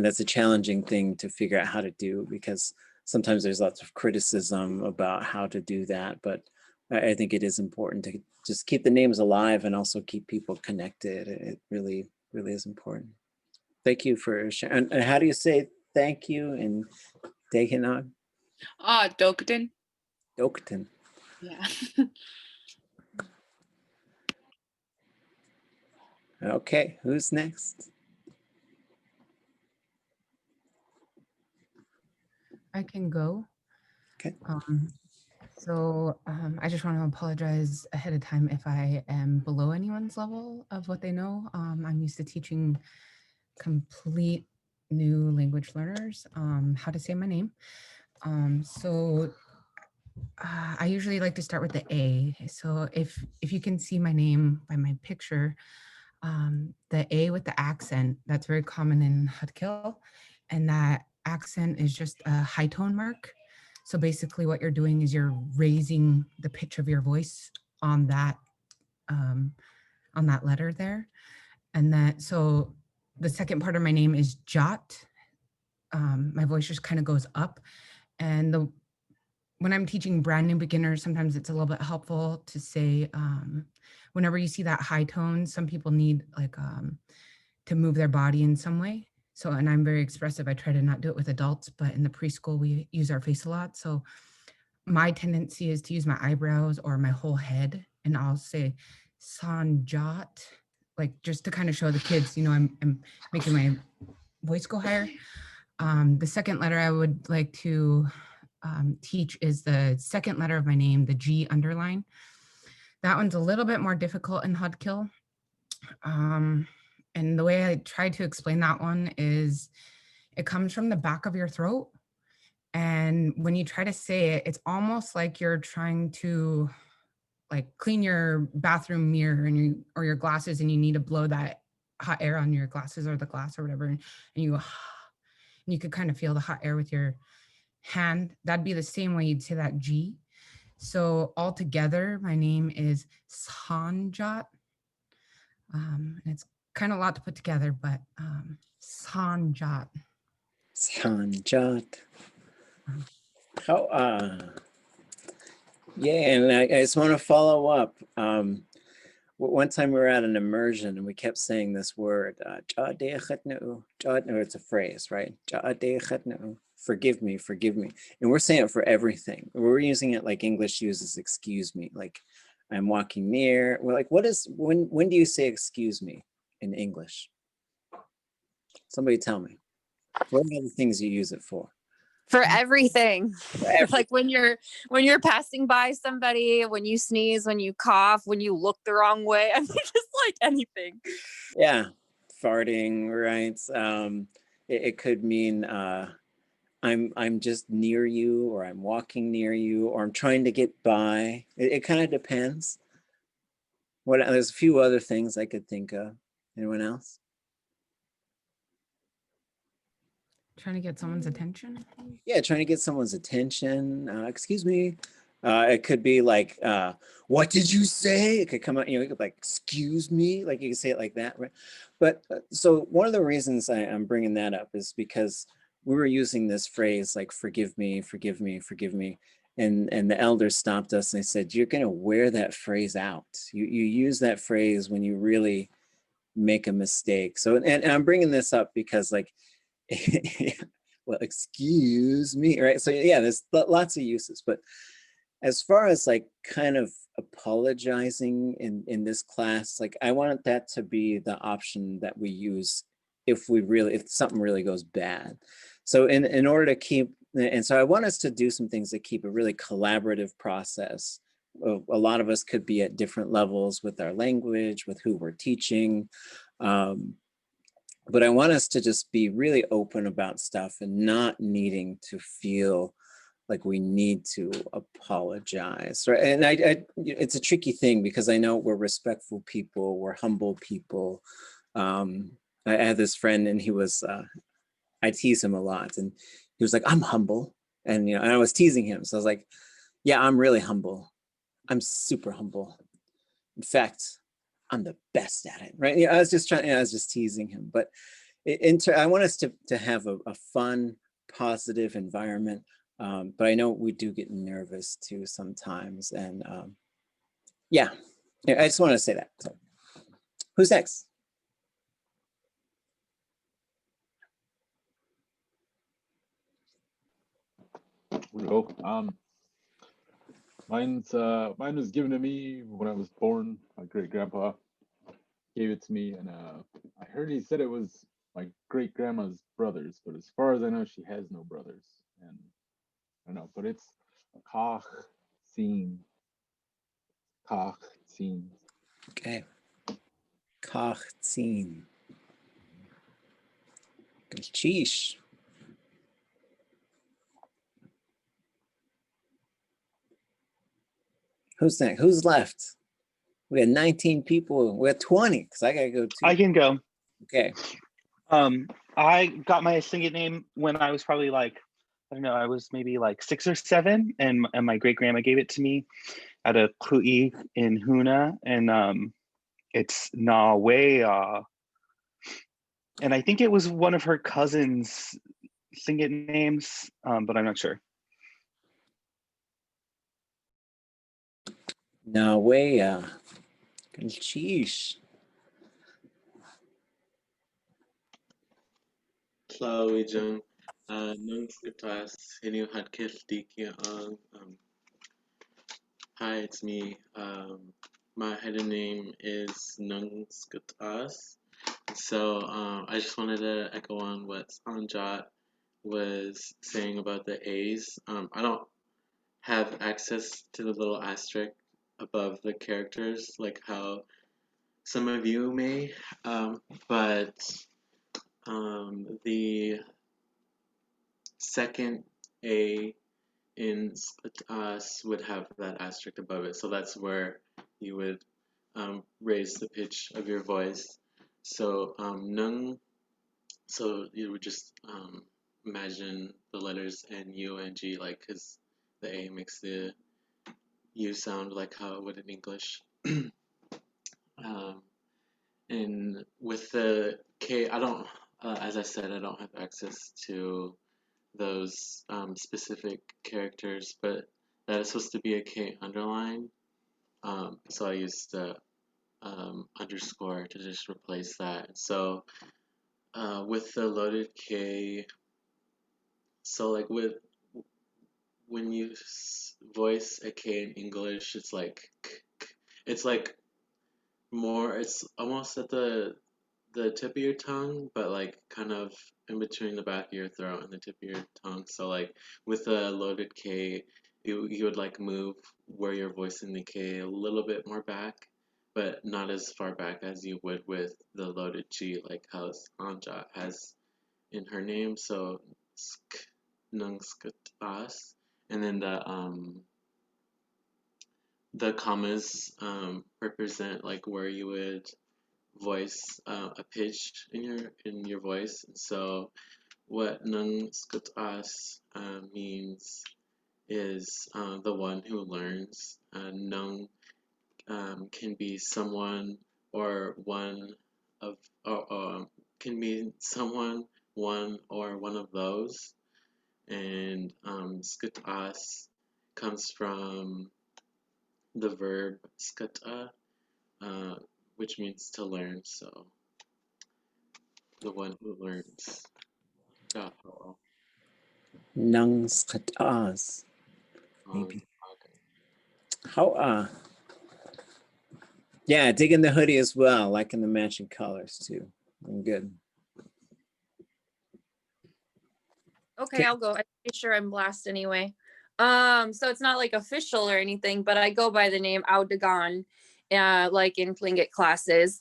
that's a challenging thing to figure out how to do because sometimes there's lots of criticism about how to do that, but I think it is important to just keep the names alive and also keep people connected. It really, really is important. Thank you for sharing. And how do you say thank you in Dehinag? Dokten. Dokten. Yeah. Okay, who's next? I can go. Okay. I just want to apologize ahead of time if I am below anyone's level of what they know. I'm used to teaching complete new language learners how to say my name. I usually like to start with the A. So if you can see my name by my picture, the A with the accent, that's very common in Hatkil. And that accent is just a high tone mark. So basically what you're doing is you're raising the pitch of your voice on that letter there. And that, so the second part of my name is Jot. My voice just kind of goes up. And when I'm teaching brand new beginners, sometimes it's a little bit helpful to say, whenever you see that high tone, some people need like to move their body in some way. So, and I'm very expressive. I try to not do it with adults, but in the preschool, we use our face a lot. So my tendency is to use my eyebrows or my whole head, and I'll say Sanjat, like just to kind of show the kids, you know, I'm making my voice go higher. The second letter I would like to teach is the second letter of my name, the G underline. That one's a little bit more difficult in Hudkill. And the way I try to explain that one is it comes from the back of your throat. And when you try to say it, it's almost like you're trying to like clean your bathroom mirror and or your glasses, and you need to blow that hot air on your glasses or the glass or whatever. And you go, and you could kind of feel the hot air with your hand. That'd be the same way you'd say that G. So altogether, my name is Sanjat. And it's kind of a lot to put together, but Sanjat. Sanjat. How, yeah, and I just want to follow up. One time we were at an immersion and we kept saying this word, it's a phrase, right? Forgive me, forgive me. And we're saying it for everything. We're using it like English uses excuse me, like I'm walking near. We're like, when do you say excuse me in English? Somebody tell me. What are the things you use it for? For everything. Like when you're passing by somebody, when you sneeze, when you cough, when you look the wrong way. I mean, just like anything. Yeah, farting, right? It could mean I'm just near you, or I'm walking near you, or I'm trying to get by. It kind of depends. There's a few other things I could think of. Anyone else? Trying to get someone's attention? Yeah, trying to get someone's attention. Excuse me. It could be like, what did you say? It could come out, you could like, excuse me, like you can say it like that, right? But so one of the reasons I'm bringing that up is because we were using this phrase like, forgive me, forgive me, forgive me. And the elders stopped us and they said, you're going to wear that phrase out. You use that phrase when you really make a mistake. So, and I'm bringing this up because like, well, excuse me, right? So yeah, there's lots of uses, but as far as like kind of apologizing in this class, like I want that to be the option that we use if something really goes bad. So in order to keep, and so I want us to do some things that keep a really collaborative process. A lot of us could be at different levels with our language, with who we're teaching. But I want us to just be really open about stuff and not needing to feel like we need to apologize, right? And it's a tricky thing because I know we're respectful people, we're humble people. I had this friend and he was, I tease him a lot and he was like, I'm humble. And, and I was teasing him. So I was like, yeah, I'm really humble. I'm super humble. In fact, I'm the best at it, right? I was just I was just teasing him, but I want us to have a fun, positive environment. But I know we do get nervous too sometimes. And yeah, I just want to say that. So who's next? Mine was given to me when I was born. My great grandpa gave it to me, and I heard he said it was my great grandma's brothers, but as far as I know, she has no brothers. And I don't know, but it's Kach Scene. Kach Scene. Okay. Kach Scene. Sheesh. Who's next? Who's left? We had 19 people. We had 20 because I gotta go too. I can go. Okay. I got my singing name when I was probably like I don't know, I was maybe like 6 or 7, and my great grandma gave it to me at a klu'i in Huna, and it's na way, and I think it was one of her cousins' Tlingit names, but I'm not sure. No way. Sheesh. Tlawijang, nung skatas, hinu had kiltiki ang, hi, it's me. My hidden name is Nung Skatas. So I just wanted to echo on what Anjat was saying about the A's. I don't have access to the little asterisk above the characters like how some of you may, but the second A in us would have that asterisk above it, so that's where you would raise the pitch of your voice. So nung, so you would just imagine the letters N, U, and G, like, because the A makes the U sound like how it would in English. And with the K, I don't, as I said, I don't have access to those specific characters, but that is supposed to be a K underline. So I used the underscore to just replace that. So with the loaded K, so like when you voice a K in English, it's like it's like more, it's almost at the tip of your tongue, but like kind of in between the back of your throat and the tip of your tongue. So like with a loaded K, you would like move where you're voicing the K a little bit more back, but not as far back as you would with the loaded G, like how Anja has in her name. So sk, nung, skut, as. And then the commas represent like where you would voice a pitch in your voice. And so what nung skut as means is the one who learns. Nung can be someone or one of, or can be someone, one, or one of those. And skut as comes from the verb skata, which means to learn. So the one who learns. Nung skatas. Maybe. How yeah, digging the hoodie as well, liking the matching colors too. I'm good. Okay, I'll go. I'm pretty sure I'm last anyway. So it's not like official or anything, but I go by the name Audagon, like in Tlingit classes.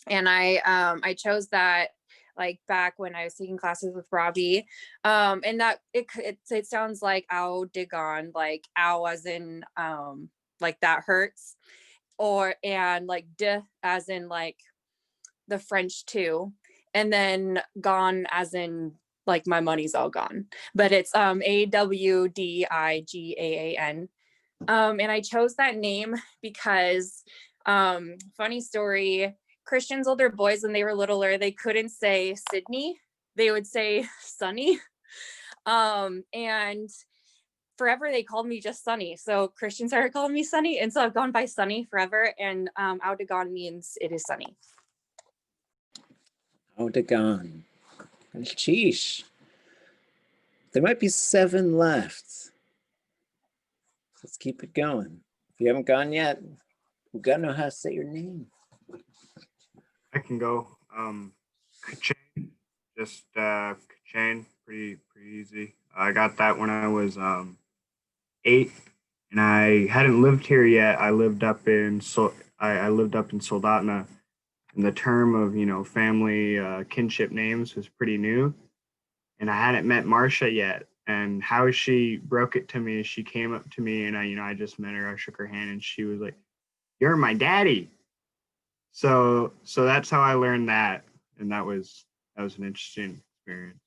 And I chose that like back when I was taking classes with Robbie. And that it sounds like Audagon, like ow as in like that hurts, and like de as in like the French too, and then gone as in like my money's all gone, but it's Awdigaan. And I chose that name because funny story, Christian's older boys when they were littler, they couldn't say Sydney, they would say Sunny. And forever they called me just Sunny, so Christian started calling me Sunny, and so I've gone by Sunny forever. And Audagon means it is sunny. Audagon. Sheesh. There might be 7 left. Let's keep it going. If you haven't gone yet, we gotta know how to say your name. I can go. Kachane, just Kachane, pretty easy. I got that when I was 8, and I hadn't lived here yet. I lived up in I lived up in Soldotna, and the term of family kinship names was pretty new, and I hadn't met Marcia yet. And how she broke it to me is she came up to me, and I just met her. I shook her hand, and she was like, "You're my daddy." So that's how I learned that, and that was an interesting experience.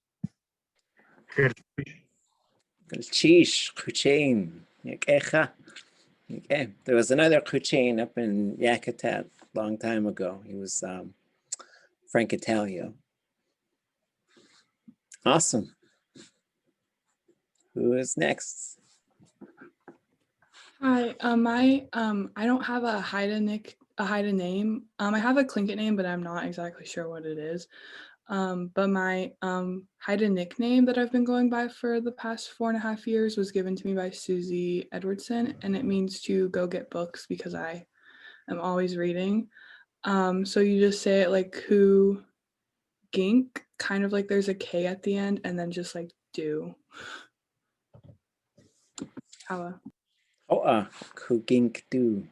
Good. Cheesh, Kuchain. Okay. There was another Kuchain up in Yakutat a long time ago. He was Frank Italio. Awesome. Who is next? Hi, I don't have a Haida name. I have a Tlingit name, but I'm not exactly sure what it is. But my Haida nickname that I've been going by for the past 4.5 years was given to me by Susie Edwardson, and it means to go get books because I am always reading. So you just say it like ku gink, kind of like there's a K at the end, and then just like do. How? Kugink do.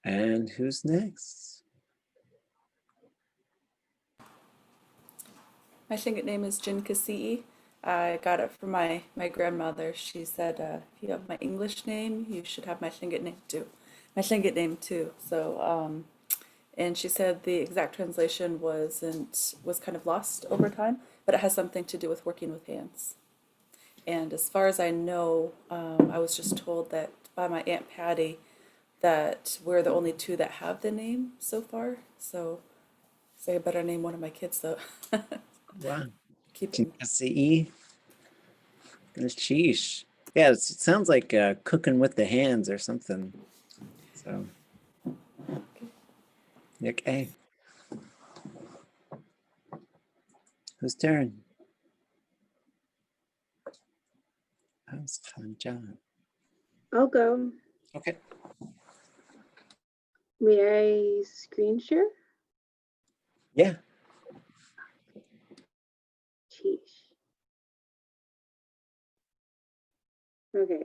And who's next? My Tlingit name is Jin Kasi'i. I got it from my grandmother. She said, if you have my English name, you should have my Tlingit name too. So, and she said the exact translation was kind of lost over time, but it has something to do with working with hands. And as far as I know, I was just told that by my Aunt Patty that we're the only two that have the name so far. So I better name one of my kids though. Wow. Keep it. Sheesh. Yeah, it sounds like cooking with the hands or something. So, okay. Whose turn? How's John? I'll go. Okay. May I screen share? Yeah. Sheesh. Okay.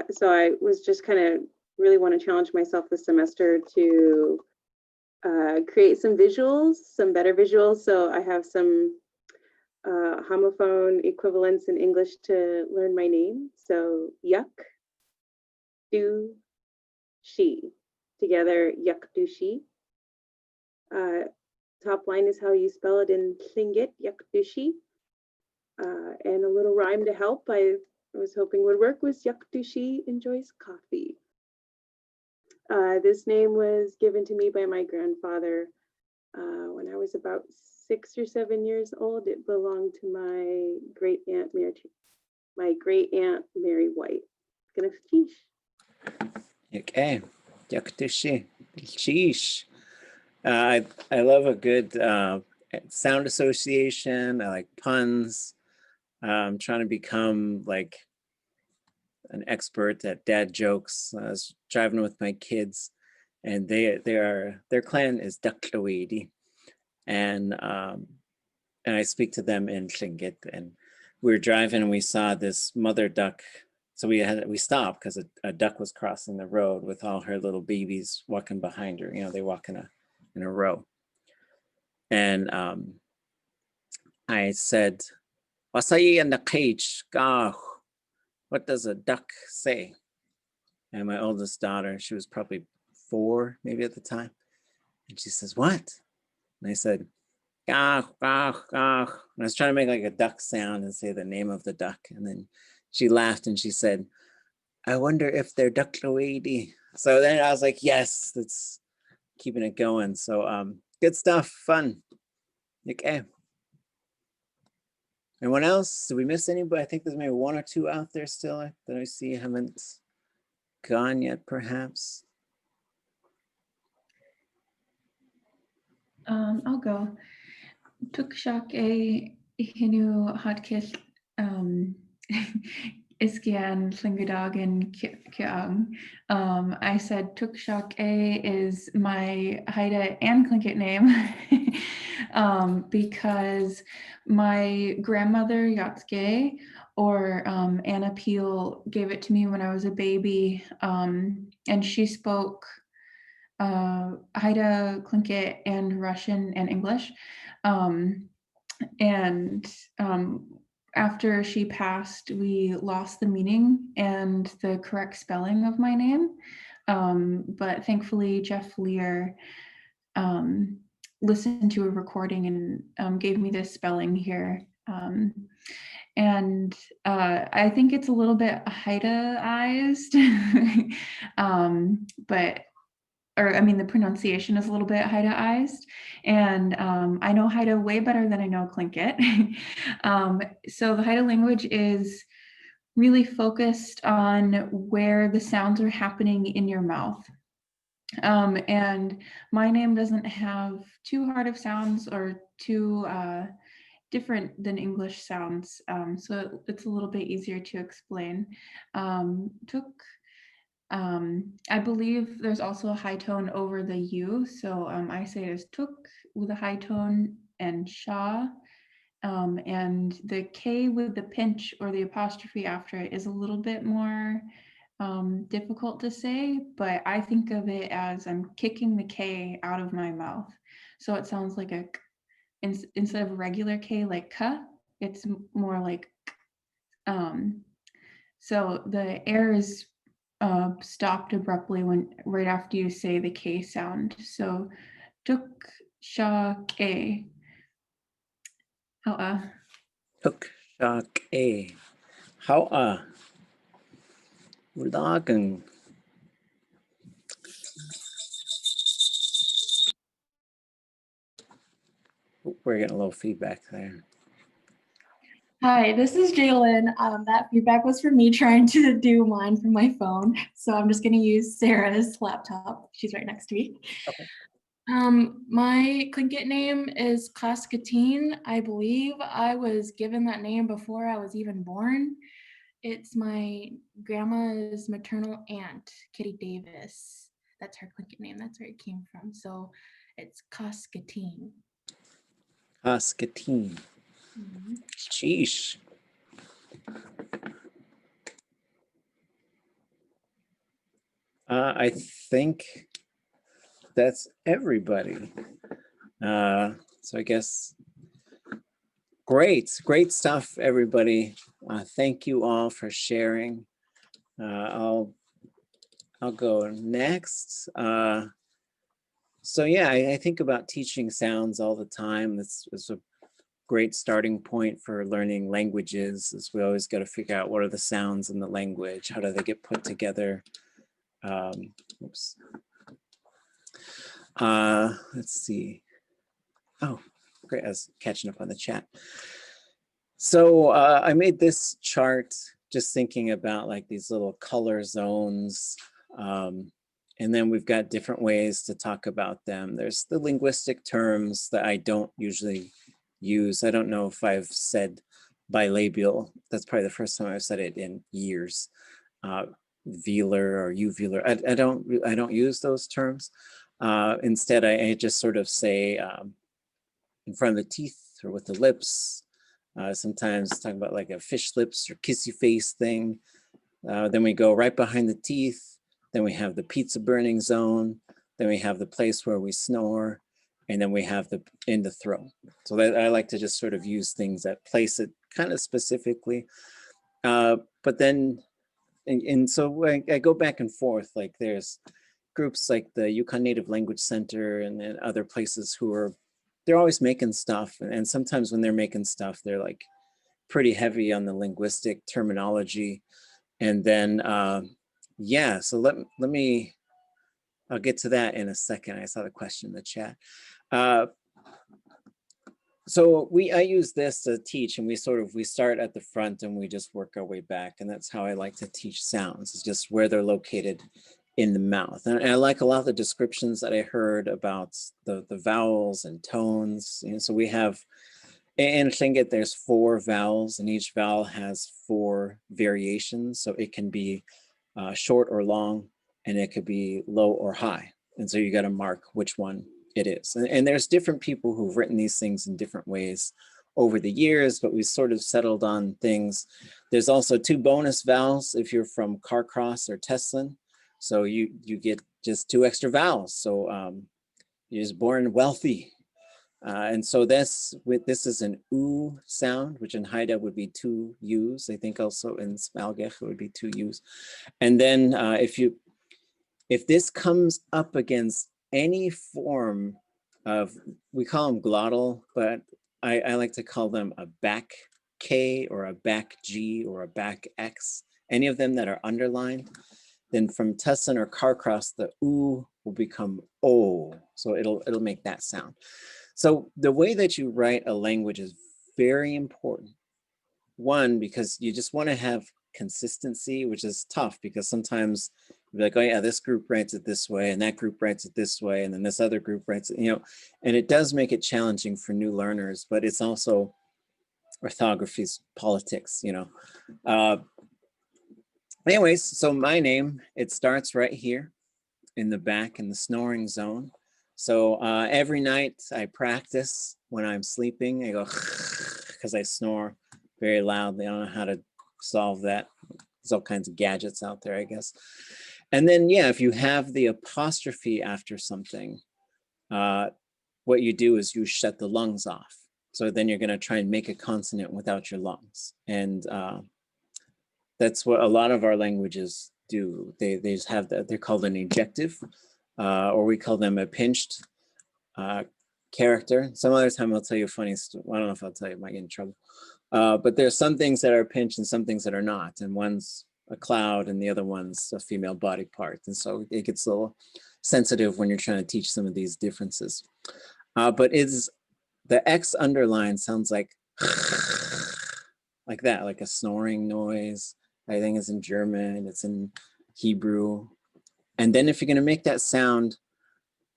So I was just kind of really want to challenge myself this semester to create some visuals, some better visuals. So I have some homophone equivalents in English to learn my name. So yuck, do, she. Together, yuck, do, she. Top line is how you spell it in Tlingit, yuck, do, she. And a little rhyme to help I was hoping would work was yuck, do, she enjoys coffee. This name was given to me by my grandfather when I was about 6 or 7 years old. It belonged to my great aunt Mary White. Gonna sheesh. Okay. Yaktushi. Sheesh. I love a good sound association. I like puns. I'm trying to become like an expert at dad jokes. I was driving with my kids, and their clan is Daklawedi, and I speak to them in Tlingit. And we were driving, and we saw this mother duck. So we stopped because a duck was crossing the road with all her little babies walking behind her. You know, they walk in a row. And I said, "Wasayi in the cage, gah." What does a duck say? And my oldest daughter, she was probably 4 maybe at the time, and she says, "What?" And I said, "Gah, gah, gah." And I was trying to make like a duck sound and say the name of the duck, and then she laughed and she said, "I wonder if they're Ducklawady." So then I was like, yes, that's keeping it going. So good stuff, fun. Okay. Anyone else? Did we miss anybody? I think there's maybe 1 or 2 out there still that I see haven't gone yet, perhaps. I'll go. Tukshak e hinu hatkis iskian Llingadag and Kiang. I said Tukshak e is my Haida and Tlingit name because my grandmother Yatske or Anna Peel gave it to me when I was a baby, and she spoke Haida, Tlingit, and Russian and English. After she passed, we lost the meaning and the correct spelling of my name. But thankfully, Jeff Lear listened to a recording and gave me this spelling here. And I think it's a little bit Haida-ized, the pronunciation is a little bit Haida-ized. And I know Haida way better than I know Tlingit. So the Haida language is really focused on where the sounds are happening in your mouth. And my name doesn't have too hard of sounds or too different than English sounds. So it's a little bit easier to explain. I believe there's also a high tone over the U. So I say it as tuk with a high tone and sha. And the K with the pinch or the apostrophe after it is a little bit more difficult to say, but I think of it as I'm kicking the K out of my mouth. So it sounds like a, instead of a regular K like ka, it's more like so the air is stopped abruptly right after you say the K sound. So tuk sha K. Tuk sha K. How Ulagan. We're getting a little feedback there. Hi, this is Jalen. That feedback was for me trying to do mine from my phone. So I'm just going to use Sarah's laptop. She's right next to me. Okay. My Tlingit name is Kaskatine. I believe I was given that name before I was even born. It's my grandma's maternal aunt, Kitty Davis. That's her Tlingit name. That's where it came from. So it's Kaskatine. Kaskatine. Sheesh. I think that's everybody. So I guess great stuff, everybody. Thank you all for sharing. I'll go next. So yeah, I think about teaching sounds all the time. It's a great starting point for learning languages, is we always got to figure out what are the sounds in the language, how do they get put together. Oops. Let's see. Oh, great, I was catching up on the chat. So I made this chart just thinking about like these little color zones. And then we've got different ways to talk about them. There's the linguistic terms that I don't usually use. I don't know if I've said bilabial. That's probably the first time I've said it in years. Velar or uvular. I don't use those terms. Instead, I just sort of say in front of the teeth or with the lips. Sometimes talking about like a fish lips or kissy face thing. Then we go right behind the teeth. Then we have the pizza burning zone. Then we have the place where we snore. And then we have the in the throat. So that I like to just sort of use things that place it kind of specifically. But then, and so I go back and forth, like there's groups like the Yukon Native Language Center and then other places they're always making stuff. And sometimes when they're making stuff, they're like pretty heavy on the linguistic terminology. And then, yeah, so let me, I'll get to that in a second. I saw the question in the chat. So I use this to teach, and we start at the front and we just work our way back. And that's how I like to teach sounds, is just where they're located in the mouth. And I like a lot of the descriptions that I heard about the vowels and tones. You know, so we have, in Tlingit, there's 4 vowels, and each vowel has 4 variations. So it can be short or long, and it could be low or high. And so you got to mark which one it is. And there's different people who've written these things in different ways over the years, but we sort of settled on things. There's also 2 bonus vowels if you're from Carcross or Teslin. So you get just 2 extra vowels. So you're just born wealthy. And so this is an oo sound, which in Haida would be 2 U's. I think also in Smalgech it would be 2 U's. And then if this comes up against any form We call them glottal, but I like to call them a back K or a back G or a back X, any of them that are underlined. Then from Tussin or Carcross, the oo will become O. So it'll make that sound. So the way that you write a language is very important. One, because you just want to have consistency, which is tough because sometimes you're like, oh yeah, this group writes it this way and that group writes it this way. And then this other group writes it, and it does make it challenging for new learners, but it's also orthography's politics, Anyways, so my name, it starts right here in the back in the snoring zone. So every night I practice when I'm sleeping, I go because I snore very loudly. I don't know how to solve that. There's all kinds of gadgets out there, I guess. And then, yeah, if you have the apostrophe after something, what you do is you shut the lungs off. So then you're going to try and make a consonant without your lungs. And that's what a lot of our languages do. They just have that. They're called an ejective, or we call them a pinched character. Some other time I'll tell you a funny story. I don't know if I'll tell you, I might get in trouble. But there's some things that are pinched and some things that are not. And one's a cloud and the other one's a female body part. And so it gets a little sensitive when you're trying to teach some of these differences. But the X underline sounds like that, like a snoring noise. I think it's in German, it's in Hebrew. And then if you're gonna make that sound,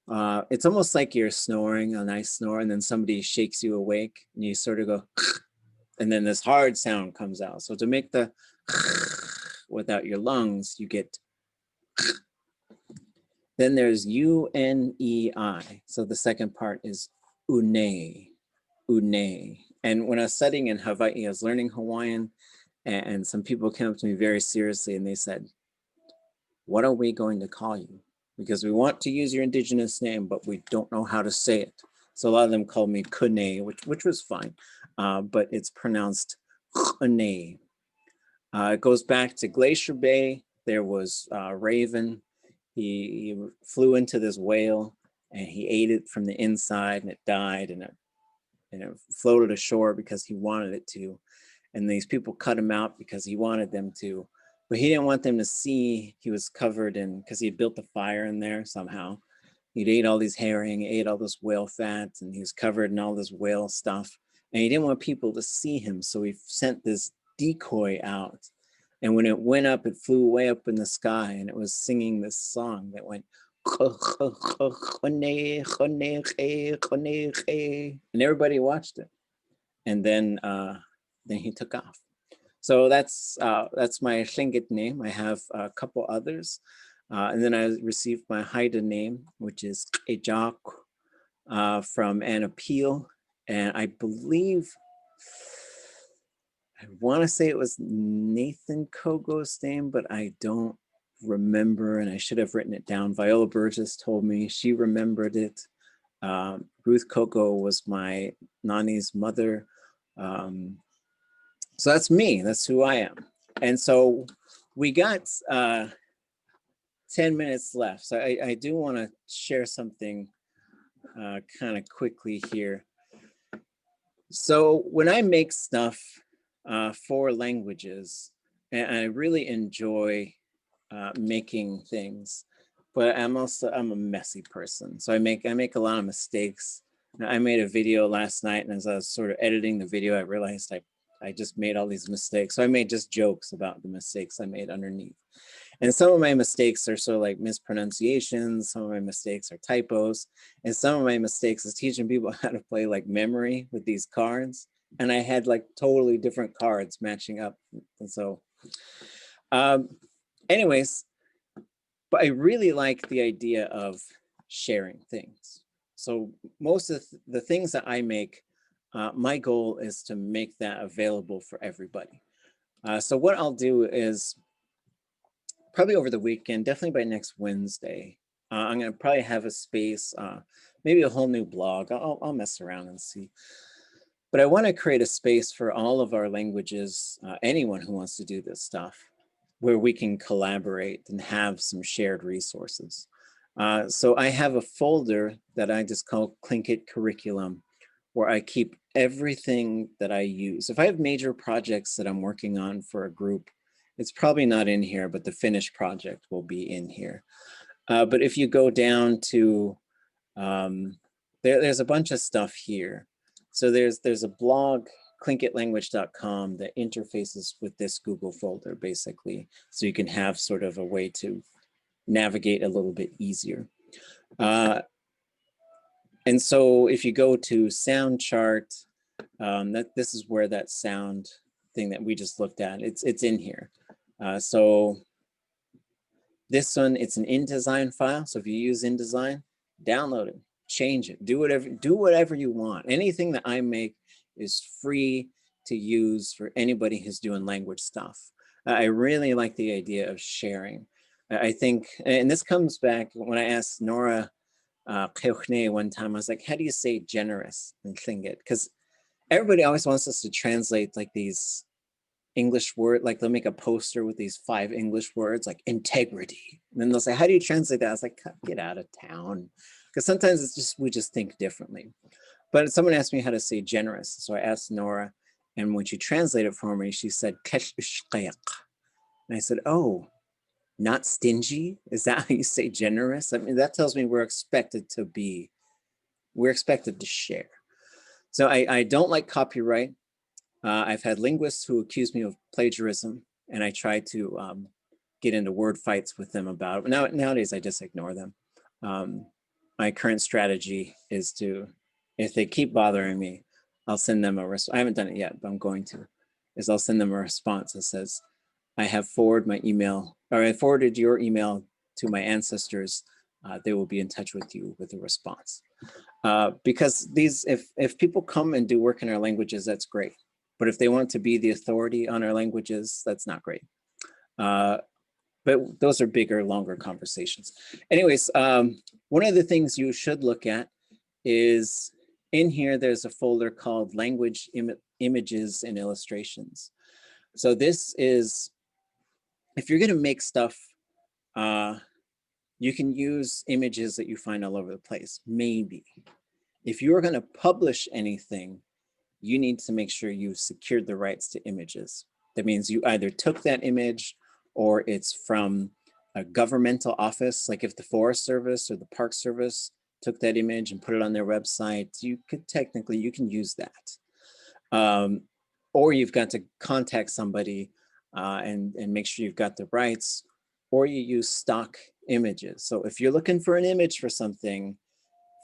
it's almost like you're snoring, a nice snore, and then somebody shakes you awake and you sort of go, and then this hard sound comes out. So to make the without your lungs, you get, then there's U-N-E-I. So the second part is une, une. And when I was studying in Hawaii, I was learning Hawaiian, and some people came up to me very seriously and they said, what are we going to call you? Because we want to use your indigenous name, but we don't know how to say it. So a lot of them called me Kune, which was fine, but it's pronounced Kune. It goes back to Glacier Bay. There was Raven. He flew into this whale and he ate it from the inside and it died and it floated ashore because he wanted it to. And these people cut him out because he wanted them to, but he didn't want them to see he was covered in, because he built a fire in there somehow. He'd ate all these herring, ate all this whale fat, and he was covered in all this whale stuff. And he didn't want people to see him. So he sent this decoy out. And when it went up, it flew way up in the sky and it was singing this song that went, and everybody watched it. And then he took off. So that's my Tlingit name. I have a couple others. And then I received my Haida name, which is Ejak, from Anna Peel. And I believe, I want to say it was Nathan Kogo's name, but I don't remember, and I should have written it down. Viola Burgess told me she remembered it. Ruth Kogo was my Nani's mother. So that's me, that's who I am. And so we got 10 minutes left. So I do want to share something kind of quickly here. So when I make stuff for languages, and I really enjoy making things, but I'm a messy person. So I make a lot of mistakes. I made a video last night, and as I was sort of editing the video, I realized I just made all these mistakes. So I made just jokes about the mistakes I made underneath. And some of my mistakes are sort of like mispronunciations. Some of my mistakes are typos. And some of my mistakes is teaching people how to play like memory with these cards. And I had like totally different cards matching up. And so anyways, but I really like the idea of sharing things. So most of the things that I make, my goal is to make that available for everybody. So what I'll do is probably over the weekend, definitely by next Wednesday, I'm gonna probably have a space, maybe a whole new blog. I'll mess around and see. But I wanna create a space for all of our languages, anyone who wants to do this stuff, where we can collaborate and have some shared resources. So I have a folder that I just call Tlingit Curriculum, where I keep everything that I use. If I have major projects that I'm working on for a group, it's probably not in here, but the finished project will be in here. But if you go down to, there's a bunch of stuff here. So there's a blog, tlingitlanguage.com, that interfaces with this Google folder, basically. So you can have sort of a way to navigate a little bit easier. And so if you go to sound chart, this is where that sound thing that we just looked at, it's in here. So this one, it's an InDesign file. So if you use InDesign, download it, change it, do whatever you want. Anything that I make is free to use for anybody who's doing language stuff. I really like the idea of sharing. I think, and this comes back when I asked Nora one time, I was like, how do you say generous in Tlingit? Because everybody always wants us to translate like these English word, like they'll make a poster with these 5 English words like integrity. And then they'll say, how do you translate that? I was like, get out of town. Because sometimes it's just, we just think differently. But someone asked me how to say generous. So I asked Nora, and when she translated it for me, she said, and I said, oh, not stingy? Is that how you say generous? I mean, that tells me we're expected to share. So I don't like copyright. I've had linguists who accuse me of plagiarism, and I try to get into word fights with them about it. Nowadays, I just ignore them. My current strategy is to, if they keep bothering me, I'll send them a response. I haven't done it yet, but I'm going to, is I'll send them a response that says, I have forwarded my email, or I forwarded your email to my ancestors. They will be in touch with you with a response. Because these, if people come and do work in our languages, that's great. But if they want to be the authority on our languages, that's not great. But those are bigger, longer conversations. Anyways, one of the things you should look at is in here, there's a folder called Language Images and Illustrations. So this is, if you're gonna make stuff, you can use images that you find all over the place, maybe. If you're gonna publish anything, you need to make sure you've secured the rights to images. That means you either took that image or it's from a governmental office, like if the Forest Service or the Park Service took that image and put it on their website, you could technically, you can use that. Or you've got to contact somebody and make sure you've got the rights, or you use stock images. So if you're looking for an image for something,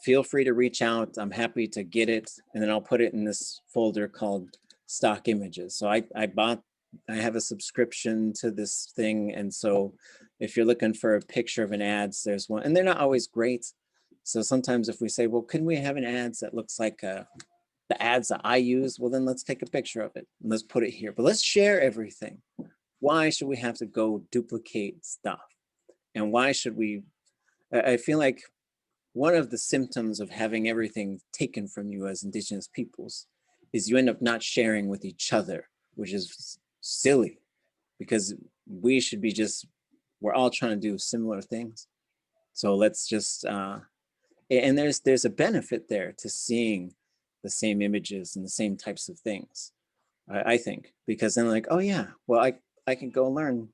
feel free to reach out. I'm happy to get it, and then I'll put it in this folder called stock images. So I have a subscription to this thing, and so if you're looking for a picture of an ads, there's one, and they're not always great. So sometimes if we say, well, can we have an ads that looks like the ads that I use? Well, then let's take a picture of it and let's put it here. But let's share everything. Why should we have to go duplicate stuff? And why should we? I feel like one of the symptoms of having everything taken from you as Indigenous peoples is you end up not sharing with each other, which is silly, because we should be we're all trying to do similar things. So let's just, and there's a benefit there to seeing the same images and the same types of things, I think, because then like, oh yeah, well, I could go learn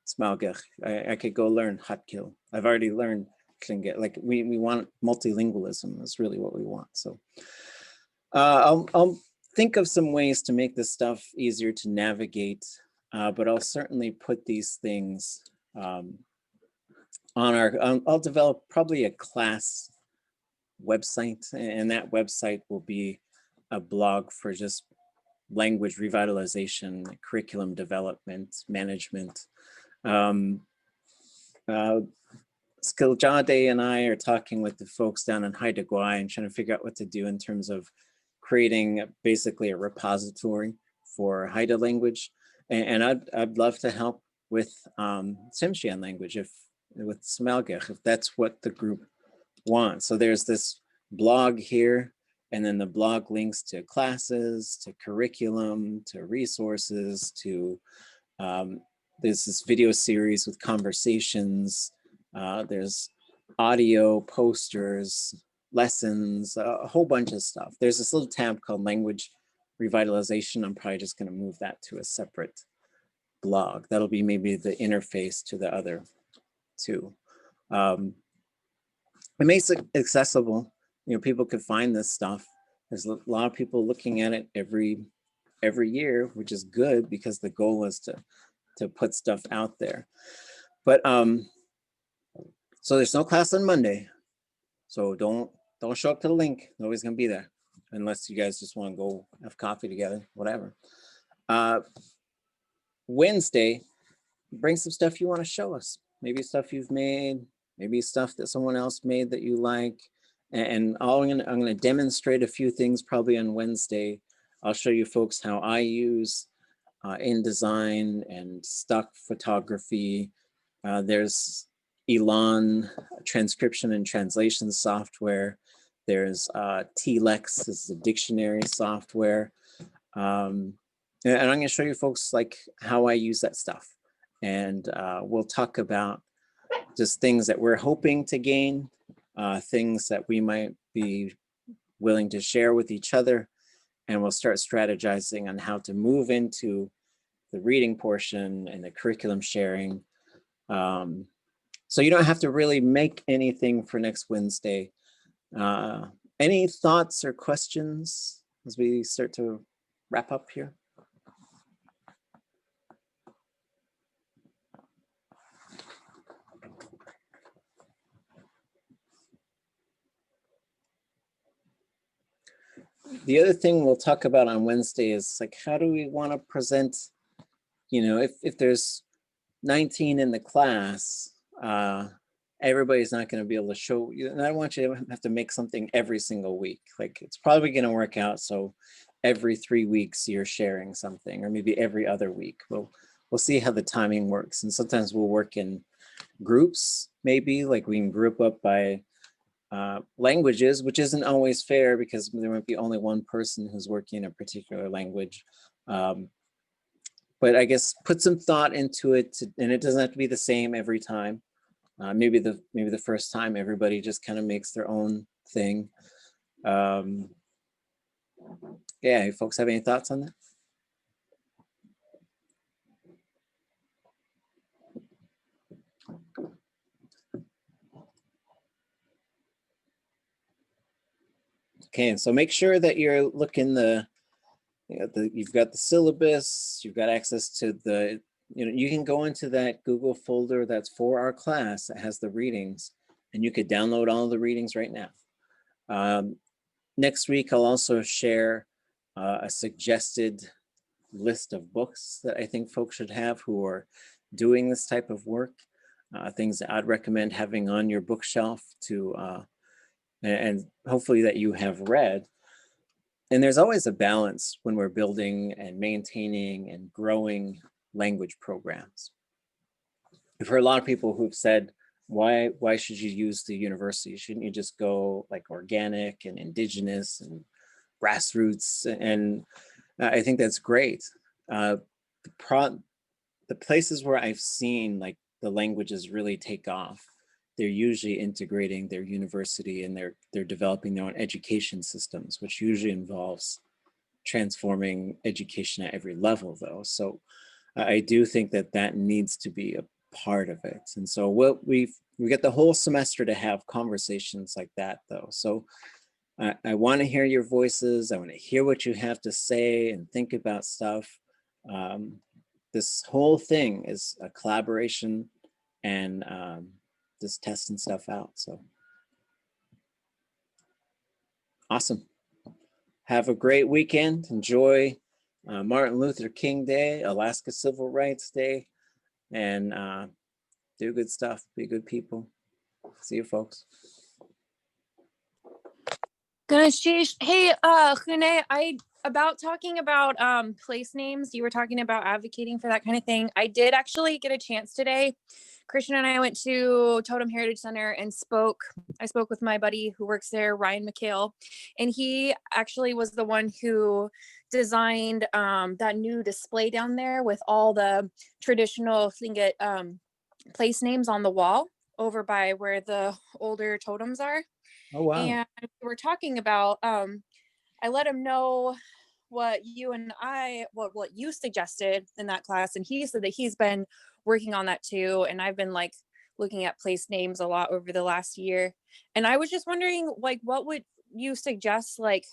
Smalgach, I could go learn Hatkil. I've already learned Tlingit. Like we want multilingualism. That's really what we want. So I'll think of some ways to make this stuff easier to navigate, but I'll certainly put these things on I'll develop probably a class website, and that website will be a blog for just language revitalization, curriculum development, management. Skiljade and I are talking with the folks down in Haida Gwaii and trying to figure out what to do in terms of creating basically a repository for Haida language. And I'd love to help with Tsimshian language, with Smalgach, if that's what the group wants. So there's this blog here, and then the blog links to classes, to curriculum, to resources, to there's this video series with conversations. There's audio, posters, lessons, a whole bunch of stuff. There's this little tab called Language Revitalization. I'm probably just going to move that to a separate blog. That'll be maybe the interface to the other two. It makes it accessible. You know, people could find this stuff. There's a lot of people looking at it every year, which is good because the goal is to put stuff out there. But so there's no class on Monday. So don't show up to the link. Nobody's gonna be there unless you guys just want to go have coffee together, whatever. Wednesday, bring some stuff you want to show us. Maybe stuff you've made, maybe stuff that someone else made that you like. And I'm gonna demonstrate a few things probably on Wednesday. I'll show you folks how I use InDesign and stock photography. There's Elan transcription and translation software. There's TLEX, this is a dictionary software. And I'm gonna show you folks like how I use that stuff. And we'll talk about just things that we're hoping to gain, things that we might be willing to share with each other. And we'll start strategizing on how to move into the reading portion and the curriculum sharing. So you don't have to really make anything for next Wednesday. Any thoughts or questions as we start to wrap up here? The other thing we'll talk about on Wednesday is like, how do we want to present, you know, if there's 19 in the class, everybody's not going to be able to show you. And I want you to have to make something every single week. Like it's probably going to work out. So every 3 weeks you're sharing something, or maybe every other week. We'll see how the timing works. And sometimes we'll work in groups, maybe like we can group up by languages, which isn't always fair because there might be only one person who's working a particular language. But I guess put some thought into it, and it doesn't have to be the same every time. Maybe the first time everybody just kind of makes their own thing. Yeah, you folks have any thoughts on that? Okay, so make sure that you're looking you've got the syllabus, you've got access to the, you can go into that Google folder that's for our class that has the readings, and you could download all the readings right now. Next week, I'll also share a suggested list of books that I think folks should have who are doing this type of work, things that I'd recommend having on your bookshelf to, and hopefully that you have read. And there's always a balance when we're building and maintaining and growing language programs. I've heard a lot of people who've said, why should you use the university? Shouldn't you just go like organic and indigenous and grassroots? And I think that's great. The places where I've seen like the languages really take off, they're usually integrating their university and they're developing their own education systems, which usually involves transforming education at every level though. So I do think that needs to be a part of it. And so we get the whole semester to have conversations like that though. So I want to hear your voices. I want to hear what you have to say and think about stuff. This whole thing is a collaboration and just testing stuff out. So awesome. Have a great weekend. Enjoy Martin Luther King Day, Alaska Civil Rights Day, and do good stuff. Be good people. See you folks. Ganeshish, hey, Hune, about talking about place names, you were talking about advocating for that kind of thing. I did actually get a chance today. Christian and I went to Totem Heritage Center and I spoke with my buddy who works there, Ryan McHale, and he actually was the one who designed that new display down there with all the traditional Tlingit place names on the wall. over by where the older totems are. Oh, wow. And we were talking about, I let him know what what you suggested in that class. And he said that he's been working on that too. And I've been like looking at place names a lot over the last year. And I was just wondering, like, what would you suggest, like,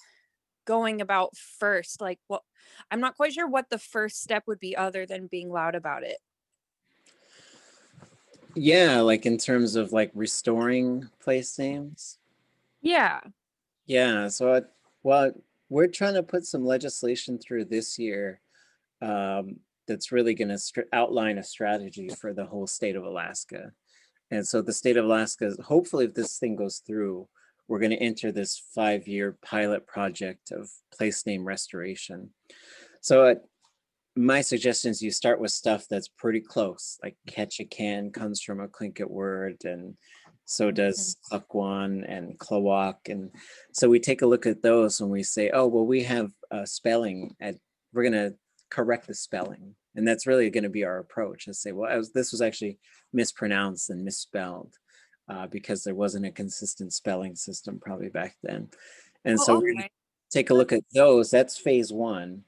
going about first? Like, what, I'm not quite sure what the first step would be other than being loud about it. Yeah, like in terms of like restoring place names. Yeah. Yeah, so well, we're trying to put some legislation through this year that's really going to outline a strategy for the whole state of Alaska. And so the state of Alaska, hopefully if this thing goes through, we're going to enter this 5-year pilot project of place name restoration. So my suggestion is you start with stuff that's pretty close, like Ketchikan comes from a Tlingit word, and so does Klukwan and Klawak. And so we take a look at those when we say, oh, well, we have spelling, we're going to correct the spelling. And that's really going to be our approach, is say, well, this was actually mispronounced and misspelled because there wasn't a consistent spelling system probably back then. And so we're going to take a look at those. That's phase 1.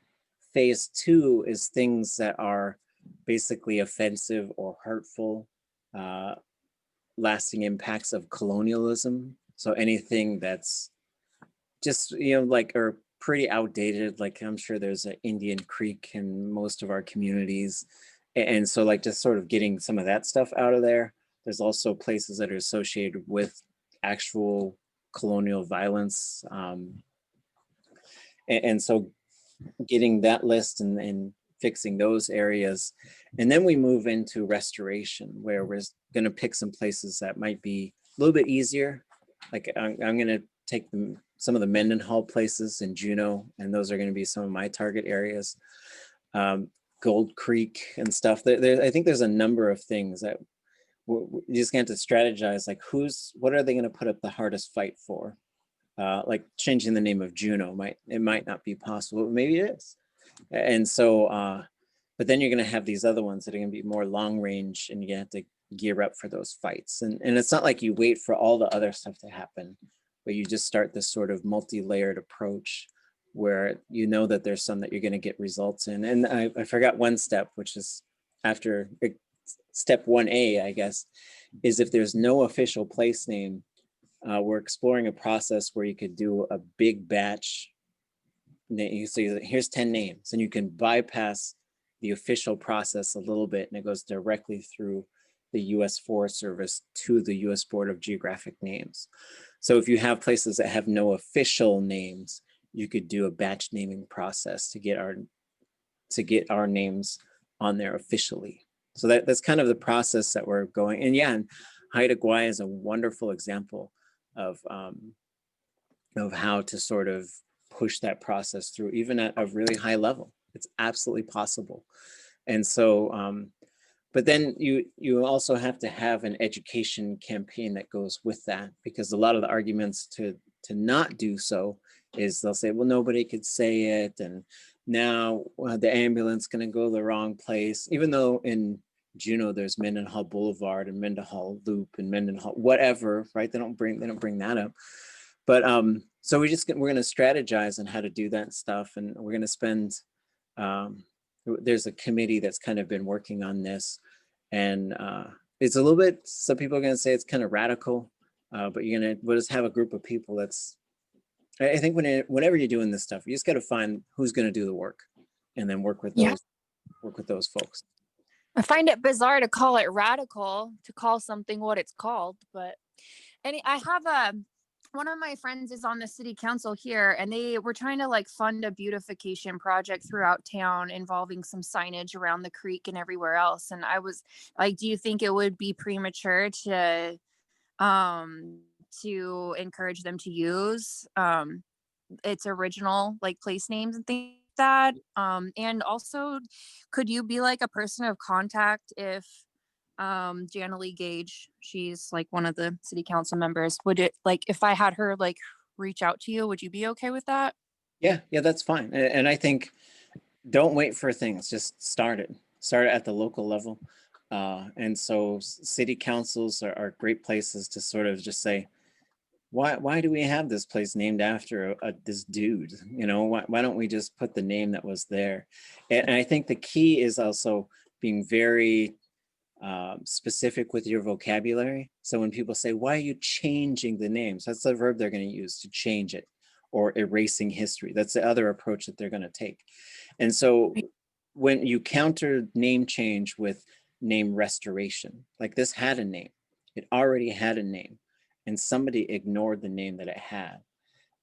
Phase 2 is things that are basically offensive or hurtful, lasting impacts of colonialism. So anything that's just, like, or pretty outdated, like I'm sure there's an Indian Creek in most of our communities. And so like just sort of getting some of that stuff out of there. There's also places that are associated with actual colonial violence. And so getting that list and fixing those areas. And then we move into restoration, where we're going to pick some places that might be a little bit easier. Like I'm going to take some of the Mendenhall places in Juneau, and those are going to be some of my target areas. Gold Creek and stuff. I think there's a number of things that you just going to have to strategize, like what are they going to put up the hardest fight for? Like changing the name of Juneau might not be possible, but maybe it is. And so, but then you're going to have these other ones that are going to be more long range, and you're going to have to gear up for those fights. And it's not like you wait for all the other stuff to happen, but you just start this sort of multi-layered approach where you know that there's some that you're going to get results in. And I forgot one step, which is after step 1A, I guess, is if there's no official place name, we're exploring a process where you could do a big batch. You say, here's 10 names, and you can bypass the official process a little bit, and it goes directly through the U.S. Forest Service to the U.S. Board of Geographic Names. So if you have places that have no official names, you could do a batch naming process to get our names on there officially. So that's kind of the process that we're going. And yeah, and Haida Gwaii is a wonderful example of how to sort of push that process through, even at a really high level. It's absolutely possible. And so, but then you also have to have an education campaign that goes with that, because a lot of the arguments to not do so is they'll say, well, nobody could say it, and now the ambulance going to go the wrong place, even though in Juneau there's Mendenhall Boulevard and Mendenhall Loop and Mendenhall whatever, right? They don't bring that up. But so we're going to strategize on how to do that stuff, and we're going to spend. There's a committee that's kind of been working on this, and it's a little bit. Some people are going to say it's kind of radical, but we'll just have a group of people that's. I think whenever you're doing this stuff, you just got to find who's going to do the work, and then work with those folks. I find it bizarre to call it radical, to call something what it's called, but I have one of my friends is on the city council here, and they were trying to like fund a beautification project throughout town involving some signage around the creek and everywhere else. And I was like, do you think it would be premature to encourage them to use its original like place names and things like that? And also, could you be like a person of contact if Jana Lee Gage, she's like one of the city council members, would it, like, if I had her like reach out to you, would you be okay with that? Yeah, that's fine. And I think don't wait for things, just start it at the local level. And so city councils are great places to sort of just say, why do we have this place named after this dude? You know, why don't we just put the name that was there? And I think the key is also being very specific with your vocabulary. So when people say, why are you changing the names? That's the verb they're going to use, to change it, or erasing history. That's the other approach that they're going to take. And so when you counter name change with name restoration, like this had a name, it already had a name, and somebody ignored the name that it had.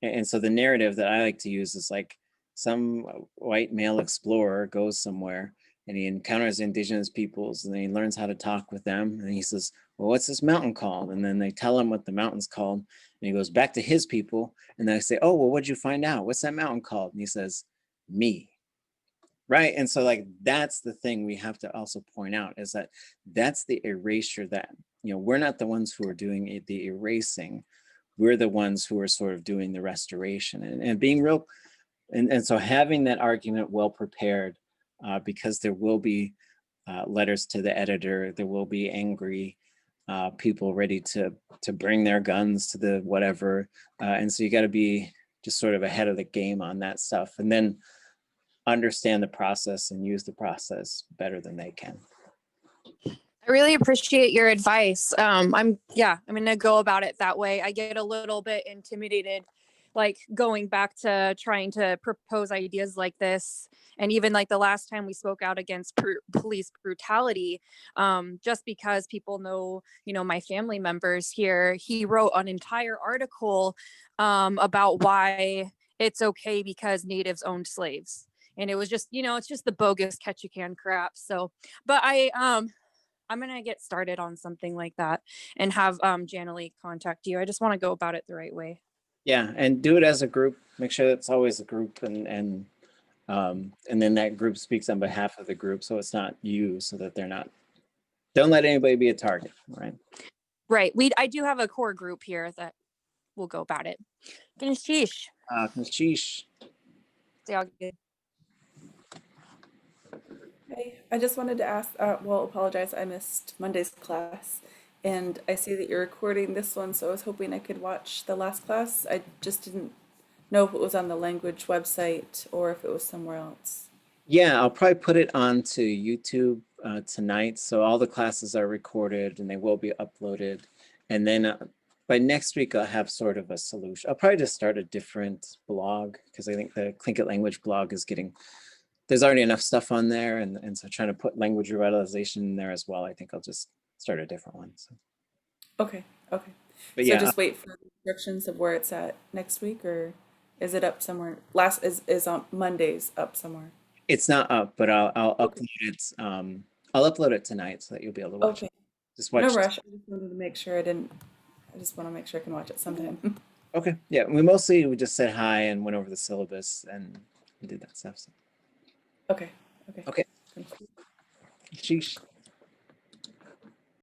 And so the narrative that I like to use is like some white male explorer goes somewhere and he encounters indigenous peoples and then he learns how to talk with them. And he says, well, what's this mountain called? And then they tell him what the mountain's called. And he goes back to his people and they say, oh, well, what'd you find out? What's that mountain called? And he says, me. Right. And so like, that's the thing we have to also point out, is that that's the erasure that, you know, we're not the ones who are doing the erasing. We're the ones who are sort of doing the restoration and being real. And so having that argument well prepared, because there will be letters to the editor, there will be angry people ready to bring their guns to the whatever. And so you got to be just sort of ahead of the game on that stuff, and then understand the process and use the process better than they can. I really appreciate your advice. I'm gonna go about it that way. I get a little bit intimidated, like going back to trying to propose ideas like this. And even like the last time we spoke out against police brutality, just because people know, you know, my family members here, he wrote an entire article about why it's okay because natives owned slaves. And it was just, you know, it's just the bogus catch you can crap. So, but I'm going to get started on something like that and have Janalee contact you. I just want to go about it the right way. Yeah, and do it as a group. Make sure it's always a group, and then that group speaks on behalf of the group, so it's not you, so that they're not. Don't let anybody be a target, right? Right. I do have a core group here that will go about it. Sheesh. Sheesh. Stay all good. Hey, I just wanted to ask, apologize, I missed Monday's class, and I see that you're recording this one, so I was hoping I could watch the last class. I just didn't know if it was on the language website or if it was somewhere else. Yeah, I'll probably put it onto YouTube tonight. So all the classes are recorded and they will be uploaded. And then by next week, I'll have sort of a solution. I'll probably just start a different blog, because I think the Tlingit language blog is there's already enough stuff on there. And so trying to put language revitalization in there as well, I think I'll just start a different one. So. Okay. But So yeah, just wait for the instructions of where it's at next week, or is it up somewhere? Is on Mondays up somewhere? it's not up, but I'll upload it. I'll upload it tonight so that you'll be able to watch it. Just watch. No rush. I just wanted to make sure I just want to make sure I can watch it sometime. Okay. Yeah, we just said hi and went over the syllabus and did that stuff. So. Okay. Okay. Sheesh.